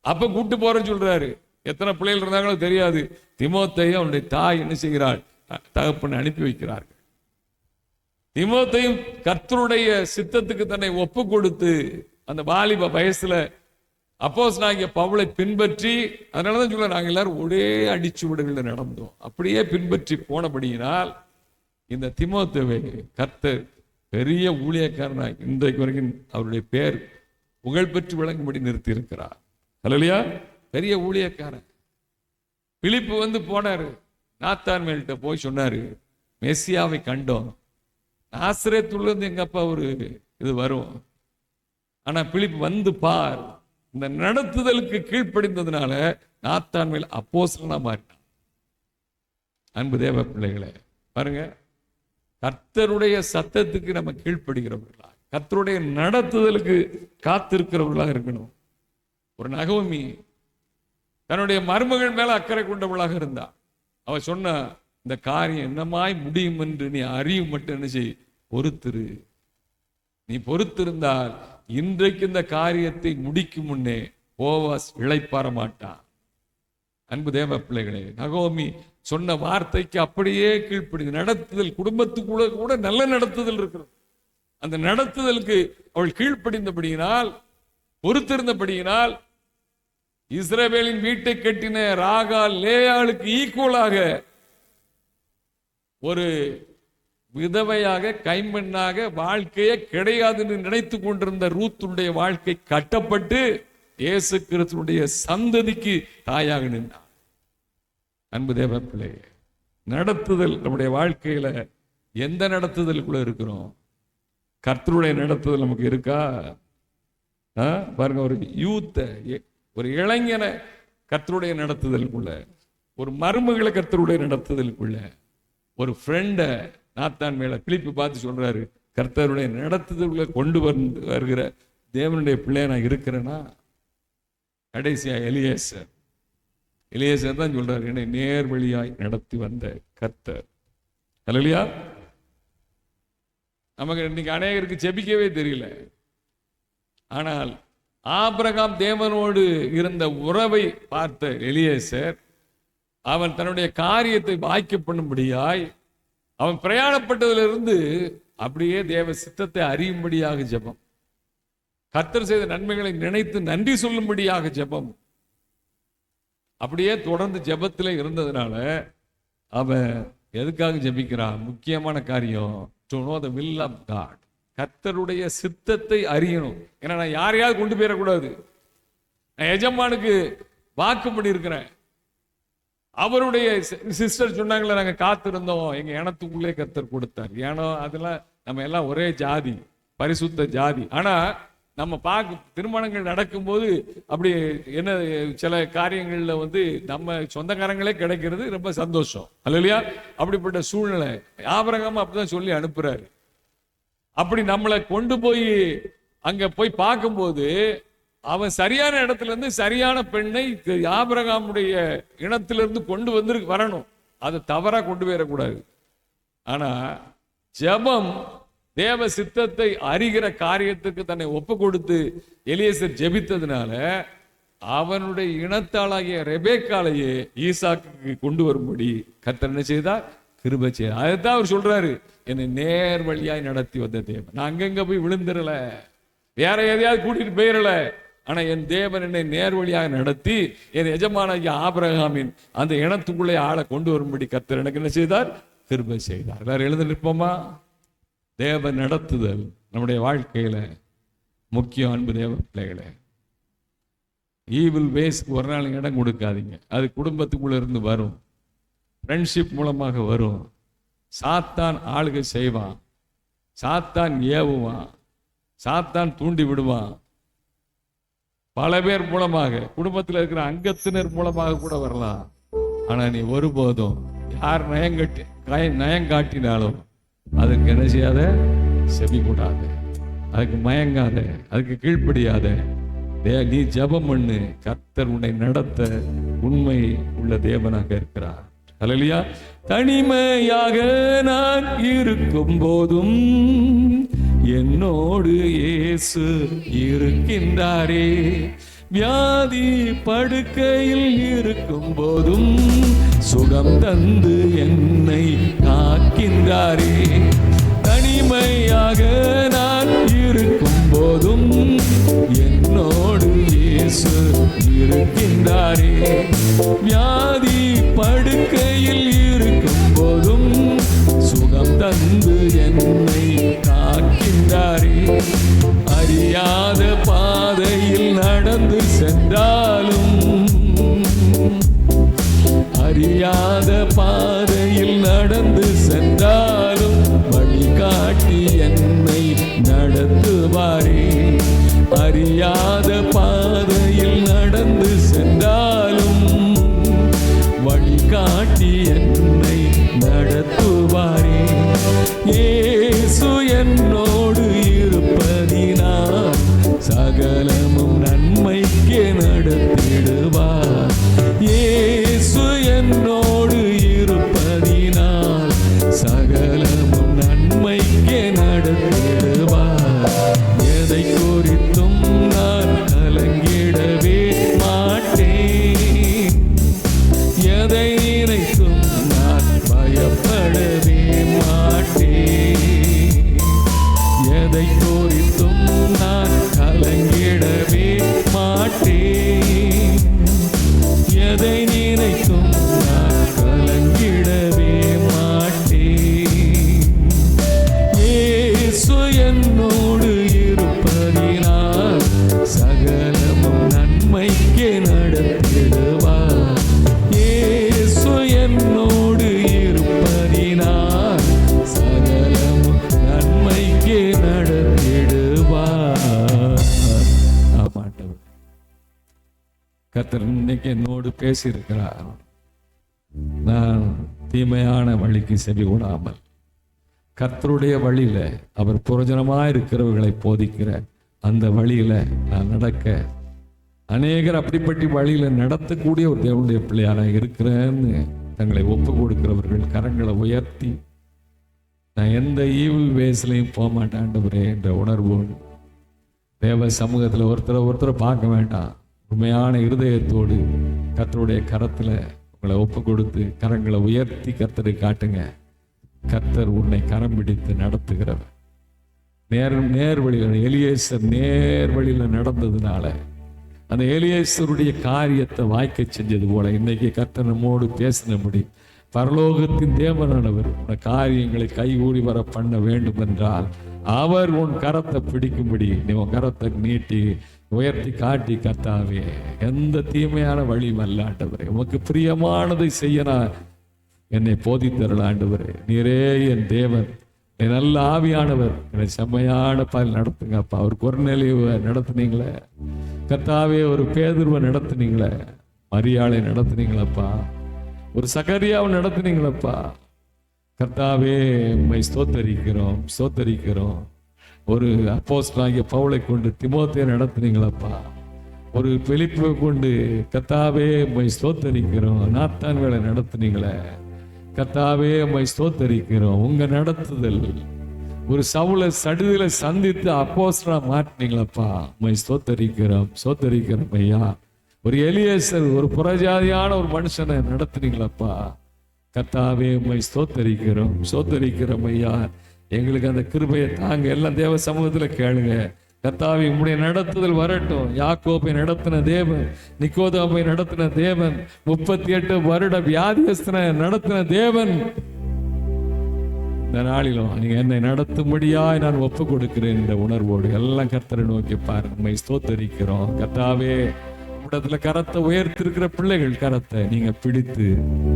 அப்ப கூட்டு போறேன்னு சொல்றாரு. எத்தனை பிள்ளைகள் இருந்தாங்களோ தெரியாது. தீமோத்தேயு அவனுடைய தாய் என்ன செய்கிறாள்? தகப்பனை அனுப்பி வைக்கிறார்கள். தீமோத்தேயும் கர்த்தருடைய சித்தத்துக்கு தன்னை ஒப்பு கொடுத்து அந்த வாலிப வயசுல அப்போஸ்தலனாகிய பவுலை பின்பற்றி, அதனாலதான் சொல்ல நாங்க எல்லாரும் ஒரே அடிச்சுவடுகளில் நடந்தோம். அப்படியே பின்பற்றி போனபடியினால் இந்த தீமோத்தேயுவை கர்த்தர் பெரிய ஊழியக்காரனாய் இன்றைக்கு வரைக்கும் அவருடைய பேர் புகழ்பெற்று விளங்கும்படி நிறுத்தி இருக்கிறார். ஹல்லேலூயா. பெரிய ஊழியக்காரன். பிலிப்பு போனாரு, நாத்தான் மேல்கிட்ட போய் சொன்னாரு, மெசியாவை கண்டோம், நாசரேத்துல இருந்து எங்க அப்பா ஒரு இது வரும், ஆனா பிலிப்பு பார். இந்த நடத்துதலுக்கு கீழ்ப்படிந்ததுனால நாத்தான் மேல் அப்போஸ்தலனா மாறினான். அன்பு தேவ பிள்ளைகளே, பாருங்க, கர்த்தருடைய சத்தத்துக்கு நம்ம கீழ்ப்படுகிறவர்களா, கர்த்தருடைய நடத்துதலுக்கு காத்திருக்கிறவர்களாக இருக்கணும். ஒரு நகோமி தன்னுடைய மருமகள் மேல அக்கறை கொண்டவளாக இருந்தா. அவ சொன்ன, இந்த காரியம் என்னமாய் முடியும் என்று நீ அறியும் மட்டும் என்ன செய், பொறுத்திரு. நீ பொறுத்திருந்தால் இன்றைக்கு இந்த காரியத்தை முடிக்கும் முன்னே போவாஸ் இளைப்பாற மாட்டான். அன்பு தேவ பிள்ளைகளே, நகோமி சொன்ன வார்த்தைக்கு அப்படியே கீழ்ப்படி நடத்துதல், குடும்பத்துக்குள்ள கூட நல்ல நடத்துதல் இருக்கிறது. அந்த நடத்துதலுக்கு அவள் கீழ்ப்படிந்தபடியினால், பொறுத்திருந்தபடியினால், இஸ்ரவேலின் வீட்டை கட்டின ராகால் லேயாளுக்கு ஈக்குவலாக ஒரு விதவையாக, கைம்பெண்ணாக வாழ்க்கையே கிடையாது என்று நினைத்து கொண்டிருந்த ரூத்துடைய வாழ்க்கை கட்டப்பட்டு இயேசு கிறிஸ்துவுடைய சந்ததிக்கு தாயாக நின்றார். அன்பு தேவ பிள்ளையே, நடத்துதல் நம்முடைய வாழ்க்கையில எந்த நடத்துதலுக்குள்ள இருக்கிறோம்? கர்த்தருடைய நடத்துதல் நமக்கு இருக்கா? பாருங்க, ஒரு யூத்த, ஒரு இளைஞனை கர்த்தருடைய நடத்துதலுக்குள்ள, ஒரு மருமகளை கர்த்தருடைய நடத்துதலுக்குள்ள, ஒரு ஃப்ரெண்ட நாத்தான் மேல பிலிப்பு பார்த்து சொல்றாரு, கர்த்தருடைய நடத்துதலுக்குள்ள கொண்டு வருகிற தேவனுடைய பிள்ளைய நான் இருக்கிறேன்னா. கடைசியா எலியேசர் தான் சொல்றாரு, என்னை நேர் வழியாய் நடத்தி வந்த கர்த்தர். அல்லேலூயா. நமக்கு இன்னைக்கு அநேகருக்கு ஜெபிக்கவே தெரியல. ஆனால் ஆபிரகாம் தேவனோடு இருந்த உறவை பார்த்த எலியேசர், அவன் தன்னுடைய காரியத்தை வாய்க்க பண்ணும்படியாய் அவன் பிரயாணப்பட்டதிலிருந்து அப்படியே தேவ சித்தத்தை அறியும்படியாக ஜெபம், கர்த்தர் செய்த நன்மைகளை நினைத்து நன்றி சொல்லும்படியாக ஜெபம், அப்படியே தொடர்ந்து ஜெபத்தில் இருந்ததுனால அவன் எதுக்காக ஜெபிக்கிறான்? முக்கியமான காரியம், to know the will of God, கர்த்தருடைய சித்தத்தை அறியணும். ஏன்னா நான் யாரையாவது கொண்டு போயிடக்கூடாது. நான் எஜமானுக்கு வாக்கு பண்ணியிருக்கிறேன். அவருடைய சிஸ்டர் சொன்னாங்களே, நாங்க காத்திருந்தோம், எங்க இனத்துக்குள்ளே கர்த்தர் கொடுத்தார். ஏனோ அதெல்லாம் நம்ம எல்லாம் ஒரே ஜாதி, பரிசுத்த ஜாதி. ஆனா நம்ம திருமணங்கள் நடக்கும்போது அப்படி என்ன சில காரியங்கள்ல நம்ம சொந்தக்காரங்களே கிடைக்கிறது ரொம்ப சந்தோஷம். அல்லேலூயா. அப்படிப்பட்ட சூழ்நிலை ஆபிரகாம் அப்படிதான் சொல்லி அனுப்புறாரு. அப்படி நம்மளை கொண்டு போய் அங்க போய் பார்க்கும்போது அவன் சரியான இடத்துல இருந்து சரியான பெண்ணை ஆபிரகாமுடைய இனத்திலிருந்து கொண்டு வரணும். அதை தவறா கொண்டு வரக்கூடாது. ஆனா ஜெபம், தேவ சித்தத்தை அறிகிற காரியத்துக்கு தன்னை ஒப்பு கொடுத்து எலியேசர் ஜெபித்ததுனால அவனுடைய இனத்தாளாகிய ரெபேக்காளையே ஈசாக்கு கொண்டு வரும்படி கர்த்தர் என்ன செய்தார்? கிருபை செய்தார். அதுதான் அவர் சொல்றாரு, என்னை நேர் வழியாய் நடத்தி வந்த தேவன். நான் அங்கங்க போய் விழுந்துடல, வேற எதையாவது கூட்டிட்டு போயிடல. ஆனா என் தேவன் என்னை நேர் வழியாக நடத்தி என் எஜமானாகிய ஆபிரகாமின் அந்த இனத்துக்குள்ளே ஆளை கொண்டு வரும்படி கர்த்தர் எனக்கு என்ன செய்தார்? கிருபை செய்தார். எல்லாரும் எழுந்து நிற்போமா? தேவ நடத்துதல் நம்முடைய வாழ்க்கையில முக்கியம். அன்பு தேவ பிள்ளைகளே, ஈவில் வேஸ்க்கு ஒரு நாள் இடம் கொடுக்காதீங்க. அது குடும்பத்துக்குள்ள இருந்து வரும், ஃப்ரெண்ட்ஷிப் மூலமாக வரும். சாத்தான் ஆளுகை செய்வான், சாத்தான் ஏவுவான், சாத்தான் தூண்டி விடுவான். பல பேர் மூலமாக, குடும்பத்தில் இருக்கிற அங்கத்தினர் மூலமாக கூட வரலாம். ஆனா நீ ஒருபோதும் யார் நயங்காட்டினாலும் அதுக்கு என்ன செய்யாத? செவி கூடாது, அதுக்கு மயங்காத, அதுக்கு கீழ்ப்படியாத. நீ ஜெபம் பண்ணு, கர்த்தர் உன்னை நடத்த உண்மை உள்ள தேவனாக இருக்கிறார். அல்லேலூயா. தனிமையாக நான் இருக்கும் போதும் என்னோடு இயேசு இருக்கின்றாரே, வியாதி படுக்கையில் இருக்கும் போதும் சுகம் தந்து என்னை காக்கின்றாரே. தனிமையாக நான் இருக்கும் போதும் என்னோடு இயேசு இருக்கின்றாரே, வியாதி படுக்கையில் இருக்கும் போதும் சுகம் தந்து என்னை காக்கின்றாரே. சென்றாலும், அறியாத பாதையில் நடந்து சென்றாலும் வழிகாட்டி என்னை நடத்துவாரே. அறியாத பாதையில் நடந்து சென்றாலும் வழிகாட்டி என்னை நடத்துவாரே. இயேசு என்னோடு இருப்பதினால் சகலமும் நன்மைக்கே நடத்திடுவார். இயேசு என்னோடு இருப்பதினால் சகலமும் நன்மைக்கே நடத்திடுவார். எதை குறித்தும் நான் கலங்கிடவே மாட்டேன், எதை நினைத்தும் நான் பயப்படவே மாட்டேன், எதை குறித்தும் நான் கலங்கிடவே மாட்டேன், எதை நினைத்தும் நான் கலங்கிடவே மாட்டேன். இயேசு என்னோடு இருப்பதினால் சகலமும் நன்மைக்கே நடத்திடுவார். இயேசு என்னோடு இருப்பதினால் சகலமும் நன்மைக்கே நடத்திடுவார். ஆமாண்டவர் கர்த்தர் இன்னைக்கு என்னோடு பேசியிருக்கிறார். நான் தீமையான வழிக்கு செவி கொடாமல் கர்த்தருடைய வழியில அவர் புரோஜனமாக இருக்கிறவர்களை போதிக்கிற அந்த வழியில நான் நடக்க, அநேகர் அப்படிப்பட்ட வழியில நடத்தக்கூடிய ஒரு தேவனுடைய பிள்ளையார இருக்கிறேன்னு தங்களை ஒப்பு கொடுக்கிறவர்கள் கரங்களை உயர்த்தி, நான் எந்த ஈவில் வேஸ்லையும் போக மாட்டேன் ஆண்டவரே என்ற உணர்வோடு தேவ சமூகத்தில் ஒருத்தரை பார்க்க வேண்டாம், உண்மையான இருதயத்தோடு கர்த்தருடைய கரத்துல உங்களை ஒப்பு கொடுத்து கரங்களை உயர்த்தி கர்த்தரை காட்டுங்க. கர்த்தர் உன்னை கரம் பிடித்து நடத்துகிறவர். நேர் வழியில் எலியேசர் நேர் வழியில் நடந்ததுனால அந்த எலியேசருடைய காரியத்தை வாய்க்க செஞ்சது போல இன்னைக்கு கர்த்தர் நம்மோடு பேசினபடி பரலோகத்தின் தேவனானவர் உன் காரியங்களை கைகூடி வர பண்ண வேண்டும் என்றால் அவர் உன் கரத்தை பிடிக்கும்படி நீ உன் கரத்தை நீட்டி உயர்த்தி காட்டி, கர்த்தாவே எந்த தீமையான வழி அல்ல ஆண்டவரே, உமக்கு பிரியமானதை செய்ய நான் என்னை போதித்தரல ஆண்டவரே. நீரே என் தேவன், என் நல்ல ஆவியானவர், என்னை செம்மையான பால் நடத்துங்கப்பா. ஒரு கொர்நேலியுவை நடத்துனீங்களே கர்த்தாவே, ஒரு பேதுருவை நடத்துனீங்களே, மரியாளை நடத்துனீங்களப்பா, ஒரு சகரியாவை நடத்துனீங்களப்பா. கர்த்தாவே உம்மை ஸ்தோத்தரிக்கிறோம். ஒரு அப்போஸ்தலனாகிய பவுலை கொண்டு திமோத்தேயை நடத்துனீங்களப்பா. ஒரு பிலிப்பை கொண்டு கர்த்தாவே உம்மை ஸ்தோத்தரிக்கிறோம். நாத்தான் வேலை நடத்துனீங்களே கர்த்தாவே உம்மை ஸ்தோத்தரிக்கிறோம். உங்க நடத்துதல் ஒரு சவுல சடுதில சந்தித்து அப்போஸ்தலனா மாட்டினீங்களப்பா. உம்மை ஸ்தோத்தரிக்கிறோம் ஐயா. ஒரு எலியேசர் ஒரு புறஜாதியான ஒரு மனுஷனை நடத்துனீங்களப்பா. கர்த்தாவே உம்மை ஸ்தோத்தரிக்கிறோம் ஐயா. எங்களுக்கு அந்த கிருபையை தாங்க. எல்லாம் தேவ சமூகத்துல கேளுங்க. கர்த்தாவே உம்முடைய நடத்துதல் வரட்டும். யாக்கோபை நடத்தின தேவன், நிக்கோதேமை நடத்தின தேவன், 38 வருட வியாதியஸ்தனை நடத்தின தேவன், இந்த நாளிலும் நீங்க என்னை நடத்தும்படியாய் நான் ஒப்பு கொடுக்கிறேன் என்ற உணர்வோடு எல்லாம் கர்த்தரை நோக்கி பாருங்க. உம்மை ஸ்தோத்தரிக்கிறோம் கர்த்தாவே. உம்முடைய கரத்தை உயர்த்திருக்கிற பிள்ளைகள் கரத்தை நீங்க பிடித்து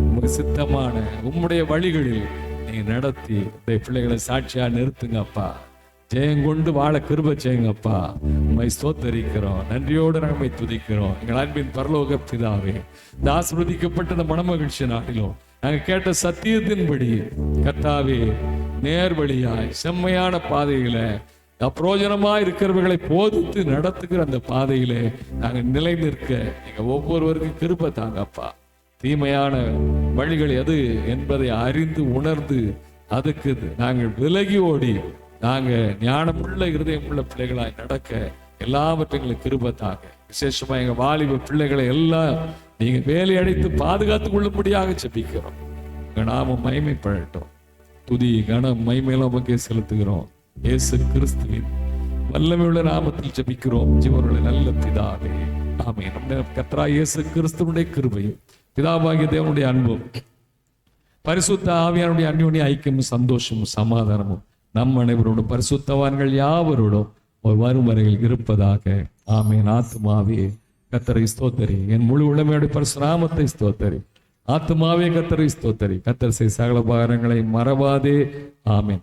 உங்க சித்தமான உம்முடைய வழிகளில் நீங்க நடத்தி பிள்ளைகளை சாட்சியா நிறுத்துங்கப்பா. ஜெயங்கொண்டு வாழ கிருபை செய்யுங்கப்பா. உம்மை ஸ்தோத்தரிக்கிறோம், நன்றியோடு நம்மை துதிக்கிறோம். எங்கள் அன்பின் பரலோக பிதாவே, இந்த ஆசீர்வதிக்கப்பட்ட இந்த மனமகிழ்ச்சி நாட்டிலும் நாங்கள் கேட்ட சத்தியத்தின்படி கர்த்தாவே நேர் வழியாய் செம்மையான பாதையில அப்பிரோஜனமாய் இருக்கிறவர்களை போதித்து நடத்துகிற அந்த பாதையிலே நாங்கள் நிலை நிற்க நீங்க ஒவ்வொருவருக்கும் கிருபை தாங்கப்பா. தீமையான வழிகள் எது என்பதை அறிந்து உணர்ந்து அதுக்கு நாங்கள் விலகி ஓடி நாங்க ஞானமுள்ள இருதயமுள்ள பிள்ளைகளாய் நடக்க எல்லாவற்றையும் கிருபை தாங்க. விசேஷமா எங்க வாலிப பிள்ளைகளை எல்லாம் நீங்க வேலை அடைத்து பாதுகாத்துக் கொள்ளும்படியாக ஜெபிக்கிறோம். உங்க நாமம் மகிமைப்படட்டும். துதி கனம் மகிமையெல்லாம் உமக்கே செலுத்துகிறோம். இயேசு கிறிஸ்துவின் வல்லமையுள்ள நாமத்தில் ஜெபிக்கிறோம் ஜீவனுள்ள நல்ல பிதாவே, ஆமென். நம்முடைய கர்த்தராகிய இயேசு கிறிஸ்துவினுடைய கிருபையும் பிதாவாகிய தேவனுடைய அன்பும் பரிசுத்த ஆவியானுடைய அந்யோன்ய ஐக்கியமும் சந்தோஷமும் சமாதானமும் நம் அனைவரோடும் பரிசுத்தவான்கள் யாவரோடும் ஒரு வரும் வரையில் இருப்பதாக. ஆமென். ஆத்துமாவே கர்த்தரை ஸ்தோத்தரி. என் முழு உளமையோட பரிசுநாமத்தை ஸ்தோத்தரி. ஆத்துமாவே கர்த்தரை ஸ்தோத்தரி. கர்த்தர் செய்த சகல உபகாரங்களை மறவாதே. ஆமென்.